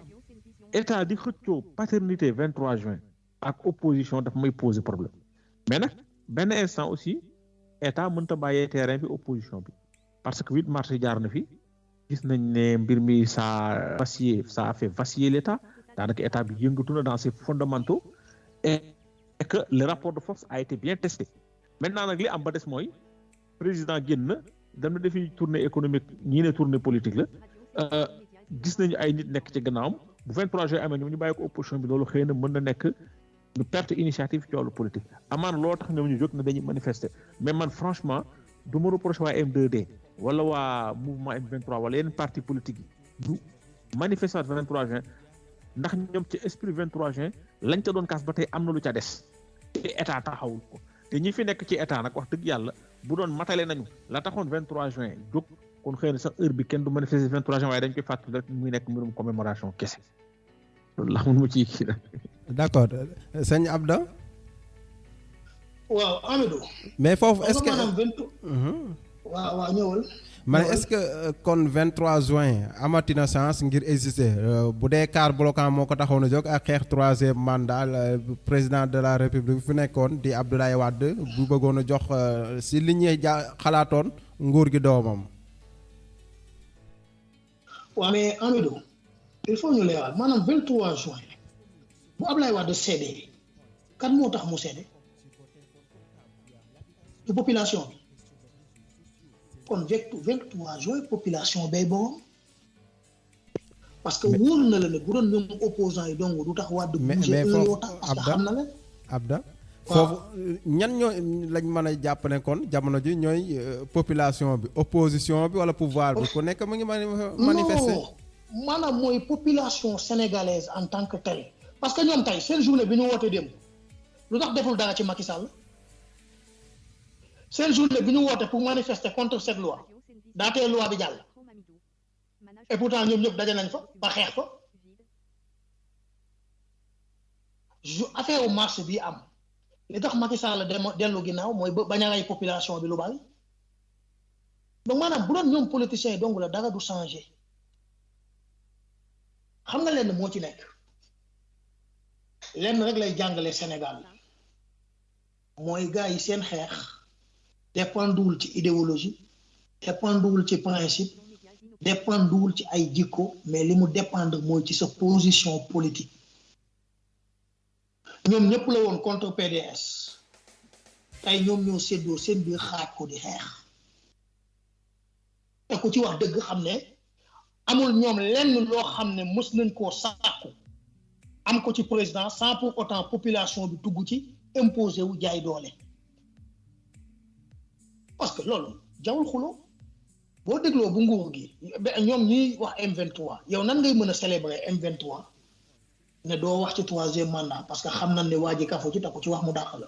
état di xëccoo paternité 23 juin ak opposition daf may poser problème mais nag benn instant aussi état mënta bàyyee terrain bi opposition bi parce que 8 mars jaar na fi gis nañ ne mbir mi ça a fait vaciller l'état daanaka état bi yëngatu na dans ses fondamentaux et que le rapport de force a été bien testé maintenant nag li am ba des mooy président génn na dem na defi tournée économique ñii ne tournée politique la gis nañu ay nit nekk ci gannaawam bu 23 juin amee ñoom ñu bàyyi ko opposition bi loolu xëy na mën na nekk ñu perte initiative ci wàllu politique amaan loo tax ñoom ñu jóg na dañuy manifester mais man franchement du ma reproché waa M2D wala waa mouvement M23 wala yeneen parti politique yi du manifester 23 juin ndax ñoom ci esprit 23 juin lañ ca doon kaas ba tey am na lu ca des te état taxawul ko te ñi fi nekk ci état nag wax dëgg yàlla bu doon matale nañu la taxoon 23 juin jóg kon xëy na sax heure bi kenn du manifester 23 juin waaye dañ koy fàttali rek muy nekk mbirum commémoration kese loolu la mun ma ciy kii rek. d'accord sëñ Abda. waaw Amidou. mais foofu est-ce que waaw ñëwal. man est-ce que kon 23 juin amatina chance ngir exister bu dee car bloquant moo ko taxoon a jóg ak xeex troisième mandat président de la république fu nekkoon di Abdoulaye Wade bu bëggoon a jox si li ñuy xalaatoon nguur gi doomam. waaw mais Amidou il faut ñu leeral maanaam 23 juin bu Abdoulaye Wade séddee kan moo tax mu séddee du population bi. kon 23 juin population bay borom parce que wóor na la ne bu doon ñoom opposants yi donc du tax Wade bouger yoo tax parce que xam na leen Abda foofu ñan ñoo lañ mën a jàpp ne kon jamono ji ñooy population bi opposition bi wala pouvoir bi ku nekk mu ngi manifester non maanaam mooy population sénégalaise en tant que telle parce que ñoom tey seen journée bi ñu woote démb lu tax deful dara ci Macky Sall seen journée bi ñu woote pour manifester contre cette loi daa tee loi bi jàll et pourtant ñoom ñëpp daje nañ fa ba xeex fa affaire u marche bi am li tax Macky Sall dellu ginnaaw mooy bañ a rey population bi lu bari donc maanaam bu doon ñoom politiciens yi donc la dara du changer xam nga lenn moo ci nekk lenn rek lay jàngale Sénégal mooy gars yi seen xeex dépendwul ci idéologie dépendwul ci principe dépendwul ci ay jikko mais li mu dépendre mooy ci sa position politique ñoom ñëpp la woon contre PDS tey ñoom ñoo séddoo seen biir xaaj ko di xeex te ku ci wax dëgg xam ne amul ñoom lenn loo xam ne mës nañ koo sàkku am ko ci président sans pour autant population bi tugg ci imposé wu jaay doole parce que loolu jawul xuloo boo dégloo bu nguur gi ñoom ñuy wax M23 yow nan ngay mën a célébrer M23 ne doo wax ci 3e mandat parce que xam nañ ne waa ji kafu ci takku ci wax mu dàq la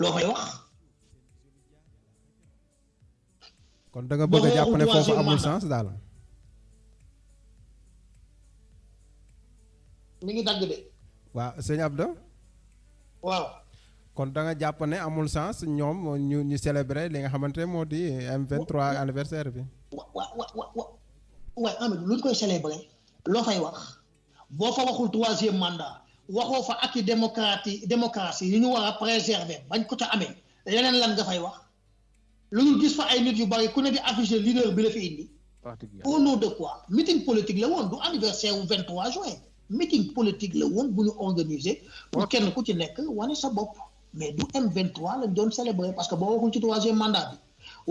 loo fay wax. kon da nga bëgg a jàpp ne foofu amul sens daal. mi ngi dagg de. waaw sëñ Abdou. waaw. kon da nga jàpp ne amul sens ñoom ñu célébrer li nga xamante ne moo di M23 anniversaire bi. waaye Amady luñ koy célébrer loo fay wax boo fa waxul 3e mandat waxoo fa ak i démocratie yi ñu war a préserver bañ ko ca amee leneen lan nga fay wax lu ñu gis fa ay nit yu bari ku ne di afficher leader bi la fi indi. au nom de quoi meeting politique la woon du anniversaire wu 23 juin meeting politique la woon bu ñu organiser pour kenn ku ci nekk wane sa bopp. mais du M23 lañ doon célébrer parce que boo waxul ci 3e mandat bi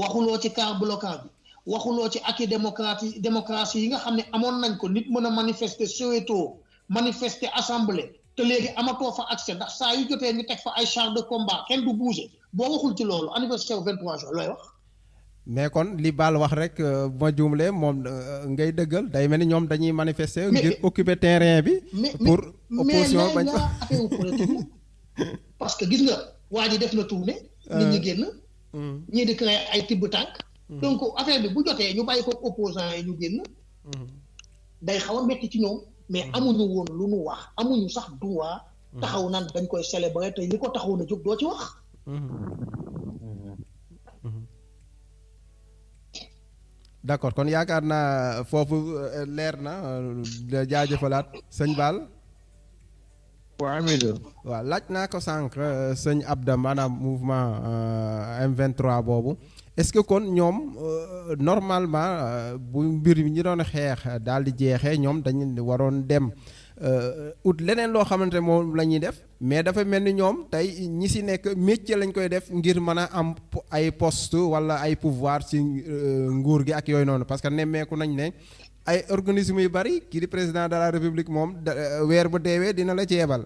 waxuloo ci quart bloquant bi waxuloo ci acquis démocratie yi nga xam ne amoon nañ ko nit mën a manifester Soweto manifester assemblée te léegi amatoo fa accès ndax saa yu jotee ñu teg fa ay chars de combat kenn du bouger boo waxul ci loolu anniversaire 23 juin looy wax. mais kon li Baal wax rek bu ma juumlee moom ngay dëggal day mel ni ñoom dañuy manifester. ngir occuper terrain bi. pour opposition bañ fa affaire politique parce que gis nga waa ji def na tournée. nit ñi génn. ñii di créer ay tibb tànk. donc affaire bi bu jotee ñu bàyyi ko opposants yi ñu génn. day xaw a metti ci ñoom. mais amuñu woon lu nu wax amuñu sax droit. taxaw naan dañ koy célébrer te li ko taxaw na jóg doo ci wax. d'accord kon yaakaar naa foofu leer na jaajëfalaat sëñ Baal. waaw laaj naa ko sànq sëñ Abda maanaam mouvement M23 boobu est-ce que kon ñoom normalement bu mbir mi ñi doon xeex daal di jeexee ñoom dañu waroon dem ut leneen loo xamante moom la ñuy def mais dafa mel ni ñoom tey ñi si nekk métier lañ koy def ngir mën a am ay poste wala ay pouvoir ci nguur gi ak yooyu noonu parce que nemmeeku nañ ne ay organisme yu bari kii di président de la république moom weer bu deewee dina la ceebal.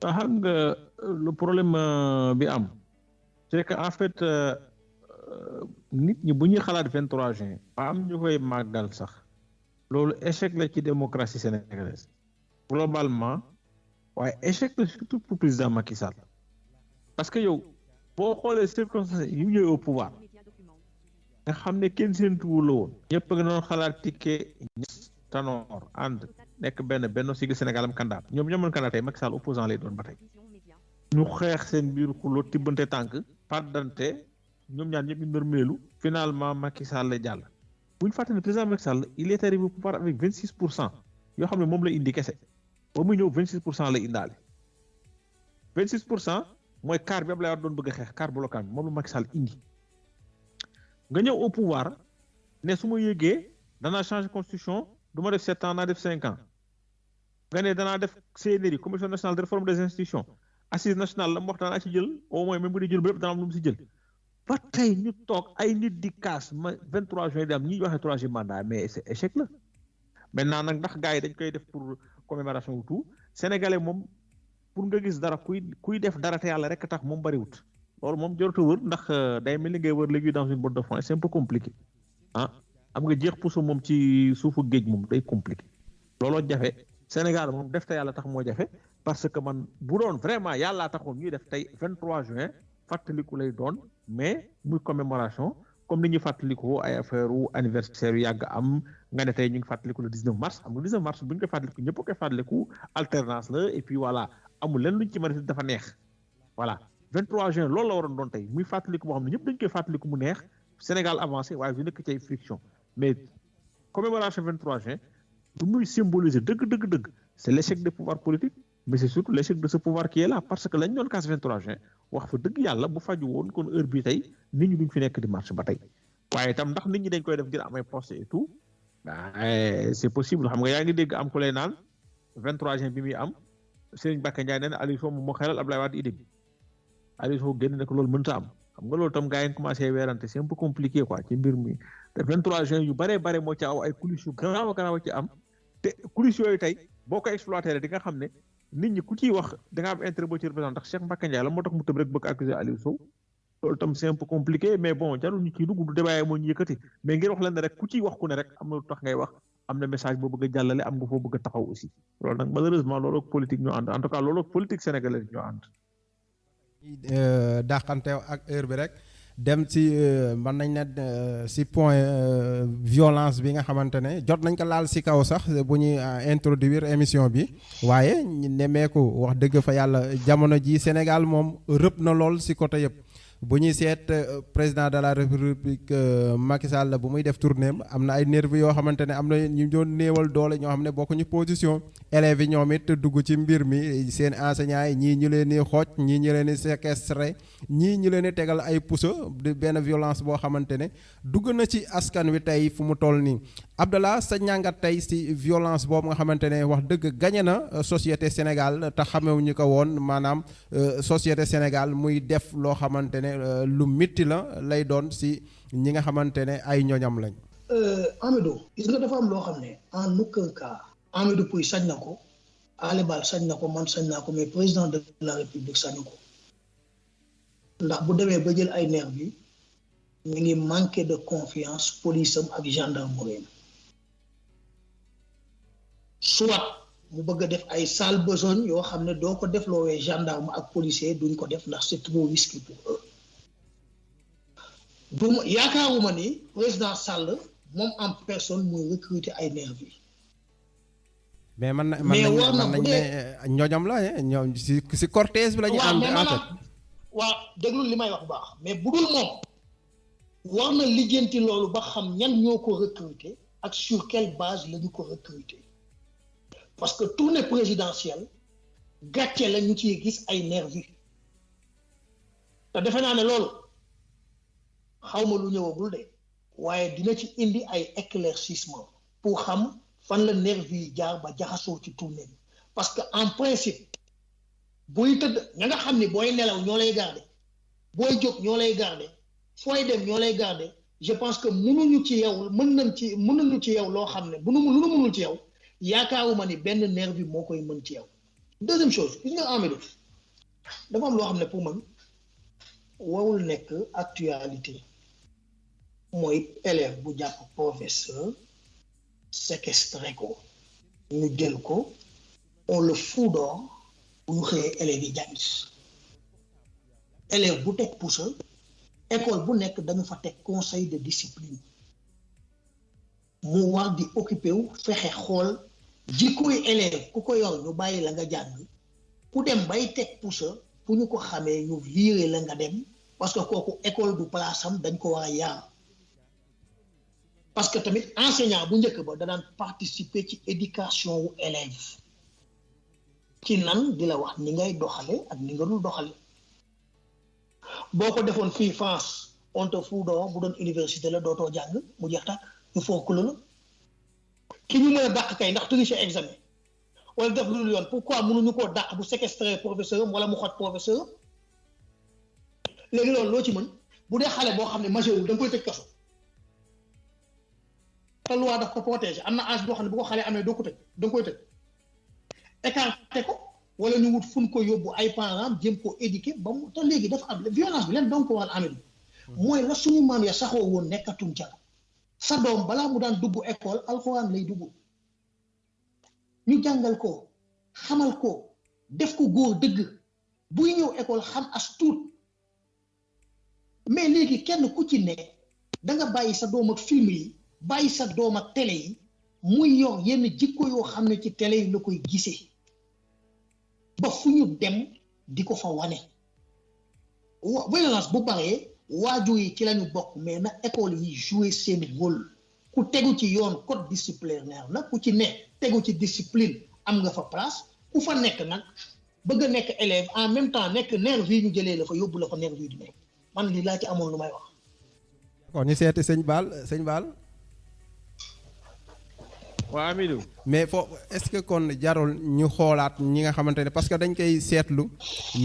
xam nga le problème bi am c'est que en fait nit ñi bu ñuy xalaat 23 juin am ñu koy màggal sax loolu échec la ci démocratie sénégalaise globalement waaye échec la surtout pour président Macky Sall parce que yow boo xoolee circonstances yi mu ñëwee au pouvoir nga xam ne kenn séentuwul la woon ñëpp nga doon xalaat ticket Tanor ànd nekk benn Siggil Sénégal am candidat ñoom ñoomoon candidat tey Macky Sall opposant lay doon ba tey ñu xeex seen biir xuloo tibbante tànk pardante ñoom ñaar ñëpp ñu nërmeelu finalement Macky Sall lay jàll bu ñu fàtte ne président Macky Sall il est arrivé au pouvoir avec 26% yoo xam ne moom la indi kese ba muy ñëw 26% la indaale 26% mooy quart bi Abdoulaye Wade doon bëgg a xeex quart bloquant bi moom la Macky Sall indi nga ñëw au pouvoir ne su ma yëgee danaa changer constitution du ma def 7 ans naa def 5 ans nga ne danaa def CNRI commission nationale de réforme des institutions assise nationale la mu wax daanaa ci jël au moins même bu dee jël ba lépp dana am lu mu si jël ba tey ñu toog ay nit di kaas ma 23 juin di am ñi waxee troisième mandat mais c'est échec la maintenant nag ndax gars yi dañ koy def pour commémoration wu tout sénégalais moom pour nga gis dara kuy def dara te yàlla rek tax moom bariwut loolu moom jarut a wër ndax day mel ni ngay wër léegi dans une botte de foin c'est un peu compliqué ah am nga jeex puso moom ci suufu géej moom day compliqué looloo jafe Sénégal moom def te yàlla tax moo jafe parce que man bu doon vraiment yàllaa taxoon ñuy def tey 23 juin fàttaliku lay doon mais muy commémoration comme ni ñuy fàttaliku ay affaire u anniversaire yu yàgg am nga ne tey ñu ngi fàttaliku le 19 mars xam nga 19 mars bu ñu koy fàttaliku ñëpp koy fàttaliku alternance la et puis voilà amul leen luñ ci mën a dafa neex voilà 23 juin loolu la waroon doon tey muy fàttaliku boo xam ne ñëpp dañ koy fàttaliku mu neex Sénégal avancé waaye du nekk ci ay friction mais commémoration 23 juin lu muy symboliser dëgg c'est l'échec des pouvoirs politiques mais c'est surtout l'échec de ce pouvoir qui est là parce que lañ doon kaas 23 juin wax fa dëgg yàlla bu faju woon kon heure bi tey nit ñi duñ fi nekk di marche ba tey waaye itam ndax nit ñi dañ koy def ngir am ay poste et tout c'est possible xam nga yaa ngi dégg am ku lay naan 23 juin bi muy am Serigne Mbacké Ndiaye nee na Aliou Sow moom moo xelal Abdoulaye Wade idée bi Aliou Sow génn ne ko loolu mënta am xam nga loolu tam gars yi commencé weerante c'est un peu compliqué quoi ci mbir mi te 23 juin yu bare moo ci aw ay coulisses yu garaaw ci am te coulisses yooyu tey boo ko exploité rek di nga xam ne nit ñi ku ciy wax da nga am intérêt boo ci représenté ndax Cheikh Mbacké Ndiaye la moo tax mu tëb rek bëgg accuser Aliou Sow loolu tam c'est un peu compliqué mais bon jarul ñu ciy dugg du débat moo ñu yëkkati mais ngir wax leen ne rek ku ciy wax ku ne rek am na lu tax ngay wax am na message boo bëgg a jàllale am nga foo bëgg a taxaw aussi loolu nag malheureusement loolu ak politique ñoo ànd en tout cas loolu ak politique sénégalaise ñoo ànd. dàqante ak heure bi rek dem ci mën nañ ne ci point violence bi nga xamante ne jot nañ ko laal ci kaw sax bu ñuy introduire émission bi waaye nemmeeku wax dëgg fa yàlla jamono ji Sénégal moom rëpp na lool ci côté yëpp. bu ñuy seet président de la république Macky Sall bu muy def tournée am na ay nervis yoo xamante ne am na ñu doon néewal doole ñoo xam ne bokkuñu position élèves yi ñoom it dugg ci mbir mi seen enseignants yi ñii ñu leen di xooj ñii ñu leen di séquestré ñii ñu leen di tegal ay puso di benn violence boo xamante ne dugg na ci askan wi tey fu mu toll nii Abdallah sa ñàngat tey ci violence boobu nga xamante ne wax dëgg gañe na société Sénégal te xamewuñu ko woon maanaam société Sénégal muy def loo xamante ne lu mitti la lay doon ci ñi nga xamante ne ay ñoñam lañ. Amidou gis nga dafa am loo xam ne en aucun cas Amidou Pouye sañ na ko Ali Bal sañ na ko man sañ naa ko mais président de la République sañu ko ndax bu demee ba jël ay nervis mi ngi manqué de confiance police am ak gendarmerie soit mu bëgg a def ay sale besogne yoo xam ne doo ko def loowee gendarme ak policier duñ ko def ndax c'est trop risqué pour eux duma yaakaaruma ni président Sall moom en personne muy recruter ay nervis mais man nañ ne ñoñam la ñoom si cortège bi la ñu ànd en fait waaw déglu li may wax bu baax mais bu dul moom war na lijjanti loolu ba xam ñan ñoo ko recruter ak sur quelle base la ñu ko recruter parce que tournée présidentielle gàcce la ñu ciy gis ay nervis te defe naa ne loolu xawma lu ñëwagul de waaye dina ci indi ay éclaircissement pour xam fan la nervis yi jaar ba jaxasoo ci tournée bi parce que en principe buy tëdd ña nga xam ni booy nelaw ñoo lay garder booy jóg ñoo lay garder fooy dem ñoo lay garder je pense que mënuñu ci yow mënuñu ci yow loo xam ne lu nu mënul ci yow yaakaaruma ni benn nervi moo koy mën ci yow. deuxième chose gis nga Amidou dafa am loo xam ne pour man warul nekk actualité mooy élève bu jàpp professeur séquestré ko ñu jël ko on le fout dehors bu ñu xëyee élèves yi jàngi élève bu teg pusa école bu nekk dañu fa teg conseil de discipline mu war di occupé wu fexe xool jikkoy élève ku ko yor ñu bàyyi la nga jàng ku dem bay teg pusa fu ñu ko xamee ñu viré la nga dem parce que kooku école du place am dañ ko war a yaar parce que tamit enseignant bu njëkk ba danaan participer ci éducation wu élève ci nan di la wax ni ngay doxale ak ni nga dul doxale boo ko defoon fii France on te fout dehors bu doon université la dootoo jàng mu jeex tax ñu fonk la ki ñu mën a dàq kay ndax tricher examen wala def lu dul yoon pourquoi mënuñu koo dàq bu séquestrer professeur am wala mu xot professeur léegi loolu loo ci mën bu dee xale boo xam ne majeur da nga koy tëj kaso te loi daf ko protéger am na âge boo xam ne bu ko xale amee doo ko tëj da nga koy tëj écarté ko wala ñu wut fun ko yóbbu ay parents jëm ko éduquer ba mu te léegi dafa am violence bi leen donc ko wàll amee mooy la suñu maam ya saxoo woon nekkatum ca sa doom balaa mu daan dugg école alxuraan lay dugg ñu jàngal ko xamal ko def ko góor dëgg buy ñëw école xam as tuut mais léegi kenn ku ci ne da nga bàyyi sa doom ak film yi bàyyi sa doom ak télé yi muy yor yenn jikko yoo xam ne ci télé yi la koy gisee ba fu ñu dem di ko fa wane violence bu baree waajur yi ci lañu bokk mais na école yi jouer seen rôle ku tegu ci yoon code disciplinaire la ku ci ne tegu ci discipline am nga fa place ku fa nekk nag bëgg a nekk élève en même temps nekk nervi yi ñu jëlee la fa yóbbu la fa nervi yi di nekk man lii laa ci amoon lu may wax. kon ñu seeti sëñ Baal. waa Amidou. mais foofu est-ce que kon jarul ñu xoolaat ñi nga xamante ne parce que dañ koy seetlu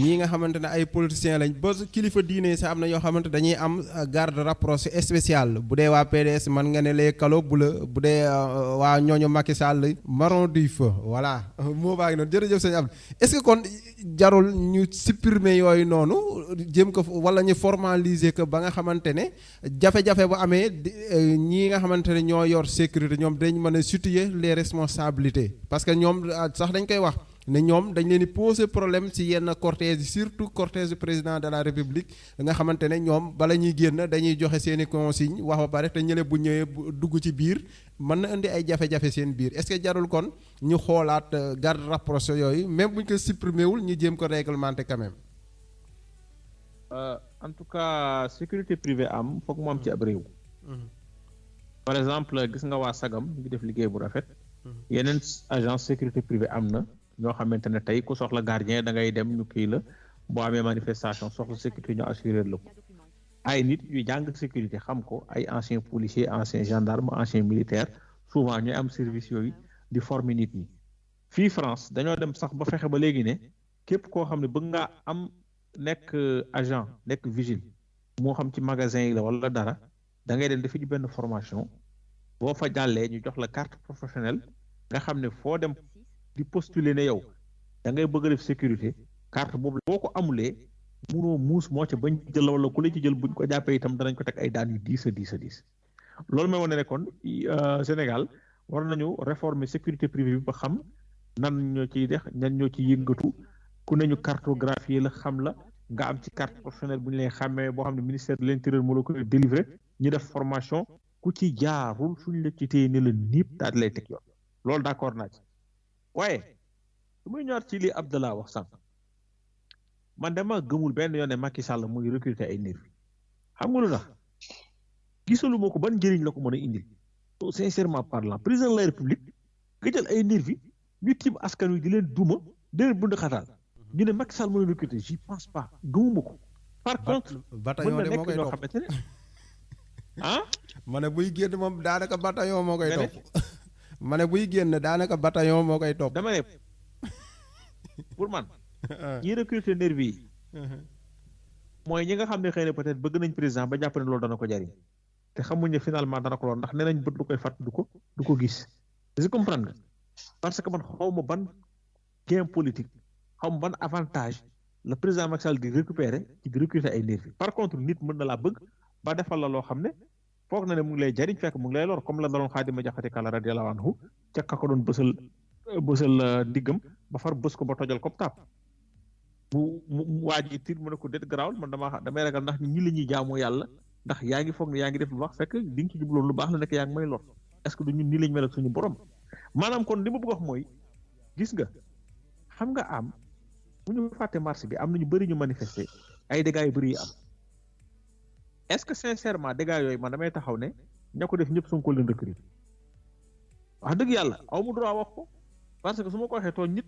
ñi nga xamante ne ay politiciens lañ ba kilifa diine sax am na ñoo xamante dañuy am garde rapprochée spéciale bu dee waa PDS man nga ne les calo bu dee waa ñooñu Macky Sall marron du feu voilà moo baa ngi noonu jërëjëf sëñ Abdou est-ce que kon jarul ñu supprimer yooyu noonu jëm ko wala ñu formaliser ko ba nga xamante ne jafe-jafe bu amee ñi nga xamante ne ñoo yor sécurité ñoom dañ mën a situer les responsabilités parce que ñoom sax dañ koy wax ne ñoom dañ leen di poser problème ci yenn cortège surtout cortège du président de la république nga xamante ne ñoom bala ñuy génn dañuy joxe seeni consigne wax ba pare te ñële bu ñëwee dugg ci biir mën na indi ay jafe-jafe seen biir est-ce que jarul kon ñu xoolaat garde rapprochée yooyu même buñ ko supprimer wul ñu jéem ko réglementer quand même. En tout cas sécurité privée am foog mu am ci ab réew. par exemple gis nga waa Sagam ñu ngi def liggéey bu rafet. yeneen agence sécurité privée am na ñoo xamante ne tey ku soxla gardien da ngay dem ñu kii la boo amee manifestation soxla sécurité ñu assuré la ko ay nit yu jàng sécurité xam ko ay anciens policiers anciens gendarmes anciens militaires souvent ñooy am service yooyu di former nit ñi fii France dañoo dem sax ba fexe ba léegi ne képp koo xam ne bëgg ngaa am nekk agent nekk vigile moo xam ci magasin yi la wala dara da ngay dem defi ji benn formation boo fa jàllee ñu jox la carte professionnelle nga xam ne foo dem di postuler ne yow da ngay bëgg a def sécurité carte boobu boo ko amulee munoo muus moo ca bañ jël wala ku la ci jël buñ ko jàppee itam danañ ko teg ay daan yu diis a diis loolu mooy wane ne kon Sénégal war nañu réformer sécurité privée bi ba xam nan ñoo ciy def ñan ñoo ci yëngatu ku ne ñu cartographier la xam la nga am ci carte professionnelle bu ñu lay xàmmee boo xam ne ministère de l'intérieur moo la ko délivrer ñu def formation ku ci jaarul suñ la ci téye ne la niip daal di lay teg yoon loolu d'accord naa ci waaye su muy ñëwaat ci li Abdallah wax sànq man dama gëmul benn yoon ne Macky Sall muy recruter ay nervi xam nga lu tax gisalu ma ko ban njëriñ la ko mën a indil sincèrement parlant président de la république nga jël ay nervi ñu tiim askan wi di leen duma di leen bund xataal ñu ne Macky Sall mooy recruter j'y pense pas gëmuma ko par contre bataillon de moo koy ñoo topp xamante ne ah ma ne buy génn moom daanaka bataillon moo koy topp ma ne buy génn daanaka bataillon moo koy topp dama ne pour man ñi recruter nervi yi mooy ñi nga xam ne xëy na peut-être bëgg nañ président ba jàpp ne loolu dana ko jariñ te xamuñ ne finalement dana ko lool ndax nee nañ bët lu koy fàtt du ko gis je comprendre parce que man xaw ma ban gain politique xaw ma ban avantage le président Macky Sall di récupérer ci di recruter ay nervi par contre nit mën na laa bëgg ba defal la loo xam ne foog na ne mu ngi lay jariñ fekk mu ngi lay lor comme la daloon Xaadima Jaxate Kala radiyallahu anhu ca ka ko doon bësal ndiggam ba far bës ko ba tojal ko taab mu waaj yi tiit mu ne ko déet garaawul man damay ragal ndax ñi la ñuy jaamoo yàlla ndax yaa ngi foog ne yaa ngi def lu baax fekk di nga ci jubloon lu baax la nekk yaa ngi may lor est-ce que du ñun nii lañ mel ak suñu borom maanaam kon li ma bëgg wax mooy gis nga xam nga am bu ñu fàtte marché bi am na ñu bëri ñu manifester ay dégâts yu bëri yi am est-ce que sincèrement dégâts yooyu man damay taxaw ne ña ko def ñëpp Sonko leen recruter wax dëgg yàlla aw mu droit wax ko parce que su ma ko waxee tooñ nit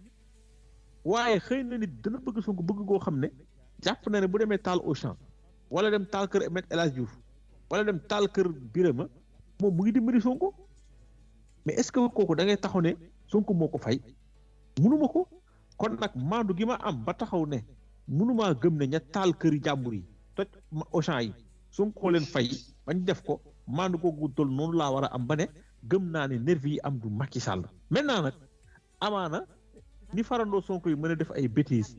waaye xëy na nit dana bëgg Sonko bëgg koo xam ne jàpp na ne bu demee taal Auchan wala dem taal kër Me El Hadji Diouf wala dem taal kër Birama moom mu ngi dimbali Sonko mais est-ce que kooku da ngay taxaw ne Sonko moo ko fay munuma ko kon nag maandu gi ma am ba taxaw ne munumaa gëm ne ña taal këri jàmbur yi toj Auchan yi Sonko leen fay bañ def ko maandu googu toll noonu laa war a am ba ne gëm naa ne nervi yi am du Macky Sall maintenant nag amaana ni farandoo Sonko yi mën a def ay bêtises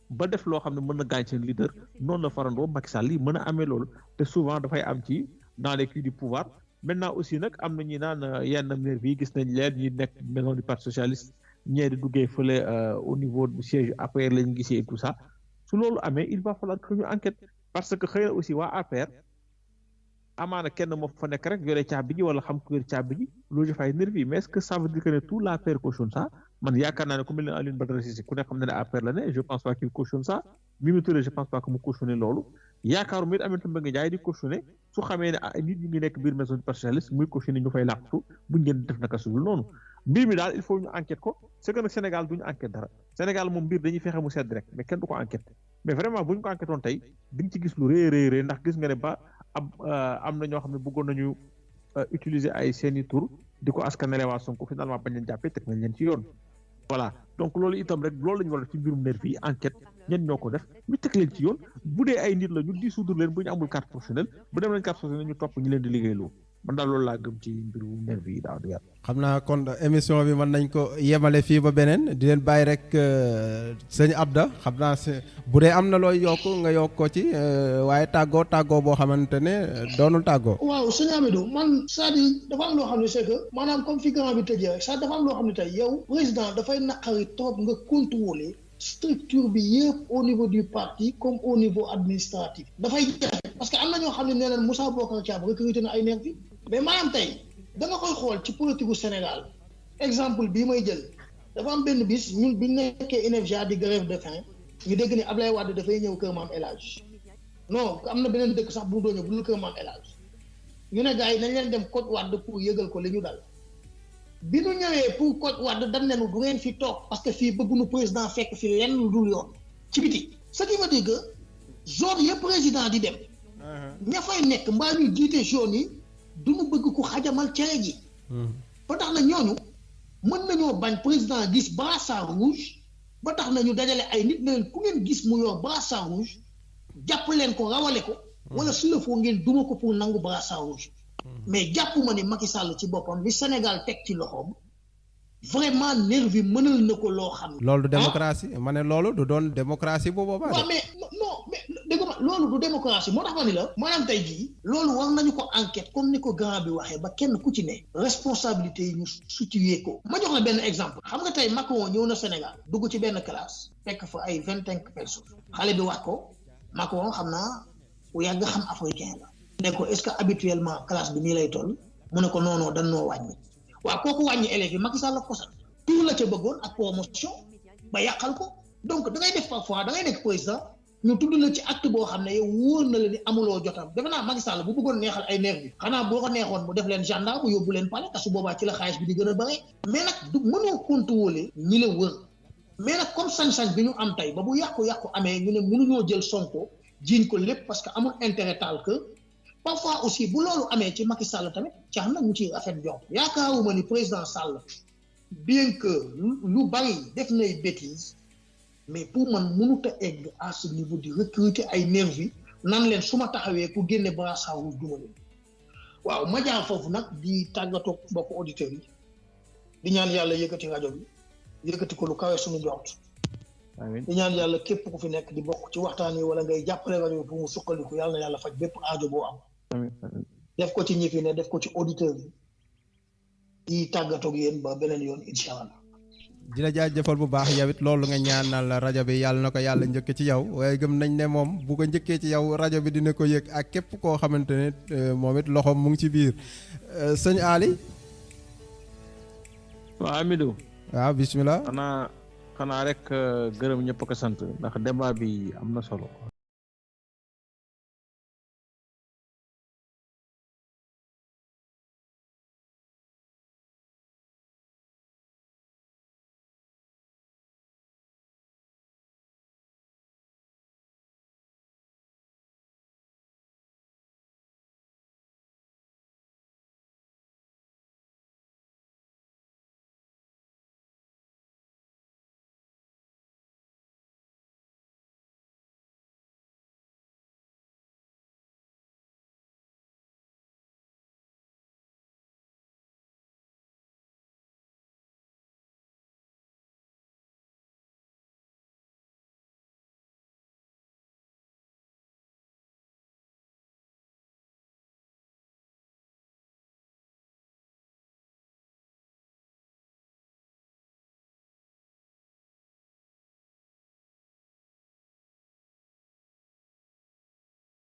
ba def loo xam ne mën na gaañ seen leader noonu la farandoo Macky Sall yi mën a amee loolu te souvent dafay am ci dans les culs du pouvoir maintenant aussi nag am na ñi naan yenn nervi yi gis nañ leen ñi nekk maison du parti socialiste ñee di duggee fële au niveau du siège APR lañ gisee et tout ça su loolu amee il va falloir que ñu enquête parce que xëy na aussi waa APR amaana kenn moo fa nekk rek yore caabi ji wala xam ku yore caabi ji loolu dafay nervi mais est-ce que ça veut dire que ne tout l'APR cautionne ça man yaakaar naa ne ku mel ne Alioune Badara Cissé ku ne xam ne ne APR la ne je pense pas qu'il cautionne ça Mimi Touré je pense pas que mu cautionné loolu yaakaaru mit Aminata Mbengue Ndiaye di cautionné su xamee ne nit ñi ngi nekk biir maison du parti socialiste muy cautionné ñu fay làqtu buñ ngeen def naka sudul noonu mbir mi daal il faut ñu enquête ko c'est que nag Sénégal duñu enquête dara Sénégal moom mbir dañuy fexe mu sedd rek mais kenn du ko enquête mais vraiment buñ ko enquête woon tey di nga ci gis lu rëy ndax gis nga ne ba am na ñoo xam ne bëggoon nañu utiliser ay seeni tur di ko askanale waa Sonko finalement bañ leen jàppee teg nañ leen ci yoon. voilà donc loolu itam rek loolu la ñu war a def ci mbirum nervi yi enquête ñen ñoo ko def ñu teg leen ci yoon bu dee ay nit la ñu dissoudre leen bu ñu amul carte professionnelle bu dem leen carte professionnelle ñu topp ñu leen di liggéeyloo man daal loolu laa gëm ci mbirum nervi yi daaw di yàlla. xam naa kon émission bi mën nañ ko yemale fii ba beneen di leen bàyyi rek sëñ Abda xam naa bu dee am na looy yokk nga yokk ko ci waaye tàggoo boo xamante ne doonul tàggoo. waaw sëñ Amidou man c'est-à-dire dafa am loo xam ne c'est que maanaam comme fi grand bi tëjee rek dafa am loo xam ne tey yow président dafay naqari trop nga contrôler structure bi yëpp au niveau du parti comme au niveau administratif dafay jafe parce que am na ñoo xam ne nee nañ Moussa Bocar Thiam recruté na ay nervi mais maanaam tey da nga koy xool ci politique gu Sénégal exemple bii may jël dafa am benn bis ñun bi nekkee INEFJA di grève de faim ñu dégg ni Ablaye Wade dafay ñëw kër Maam El Hadj non am na beneen dëkk sax bu doon ñëw bu dul kër Maam El Hadj ñu ne gars yi nañ leen dem Côte Wade pour yëgal ko li ñu dal bi ñu ñëwee pour Côte Wade dañ ne du ngeen fi toog parce que fii bëgguñu président fekk fi lenn lu dul yoon ci biti ce qui veut dire que zone yëpp président di dem ña fay nekk mbaa ñu jiite zone yi duñu bëgg ku xajamal cere ji ba tax na ñooñu mën nañoo bañ président gis brassard rouge ba tax na ñu dajale ay nit na leen ku ngeen gis mu yor brassard rouge jàpp leen ko rawale ko wala su la foo ngeen duma ko pour nangu brassard rouge mais jàpp ma ne Macky Sall ci boppam li Sénégal teg ci loxoom vraiment nervi mënal na ko loo xam ne loolu du démocratie ma ne loolu du doon démocratie bu boobaa waaw mais non mais dégg ma loolu du démocratie moo tax ma ni la maanaam tey jii loolu war nañu ko enquête comme ni ko grand bi waxee ba kenn ku ci ne responsabilité yi ñu situé ko ma jox la benn exemple xam nga tey Macron ñëw na Sénégal dugg ci benn classe fekk fa ay 25 personnes xale bi wax ko Macron xam naa ku yàgg xam africain la ne ko est-ce que habituellement classe bi nii lay toll mu ne ko non non dañ noo wàññi waaw kooku wàññi élèves yi Macky Sall la ko sax tout la ca bëggoon ak promotion ba yàqal ko donc da ngay def parfois da ngay nekk président ñu tudd la ci acte boo xam ne yow wóor na la ni amuloo jotam defe naa Macky Sall bu bëggoon neexal ay nerf bi xanaa boo ko neexoon mu def leen gendarme mu yóbbu leen palais te su boobaa ci la xaalis bi di gën a bare mais nag du mënoo contrôler ñi la wër mais nag comme sañ-sañ bi ñu am tey ba bu yàqu-yàqu amee ñu ne mënuñoo jël Sonko jiiñ ko lépp parce que amul intérêt tal que parfois aussi bu loolu amee ci Macky Sall tamit cax na ñu ci rafet jox yaakaaruma ni président Sall bien que lu bari def nay bêtises mais pour man mënut a egg à ce niveau di recruter ay nervi nan leen su ma taxawee ku génne brassard rouge duma leen waaw ma jaar foofu nag di tàggatoo mbokk auditeurs yi di ñaan yàlla yëkkati rajo bi yëkkati ko lu kawe suñu njort di ñaan yàlla képp ku fi nekk di bokk ci waxtaan yi wala ngay jàppale rajo bi pour mu suqaliku yàlla na yàlla faj bépp aajo boo am def ko ci ñi fi ne def ko ci auditeurs yi di tàggatoo ak yéen ba beneen yoon incha allah. di la jaajëfal bu baax yow it loolu nga ñaanal rajo bi yàlla na ko yàlla njëkk ci yow waaye gëm nañ ne moom bu ko njëkkee ci yow rajo bi dina ko yëg ak képp koo xamante ne moom it loxoom mu ngi ci biir sëñ Ali. waaw Amidou. waaw bisimilah. xanaa rek gërëm ñëpp ko sant ndax débat bi am na solo.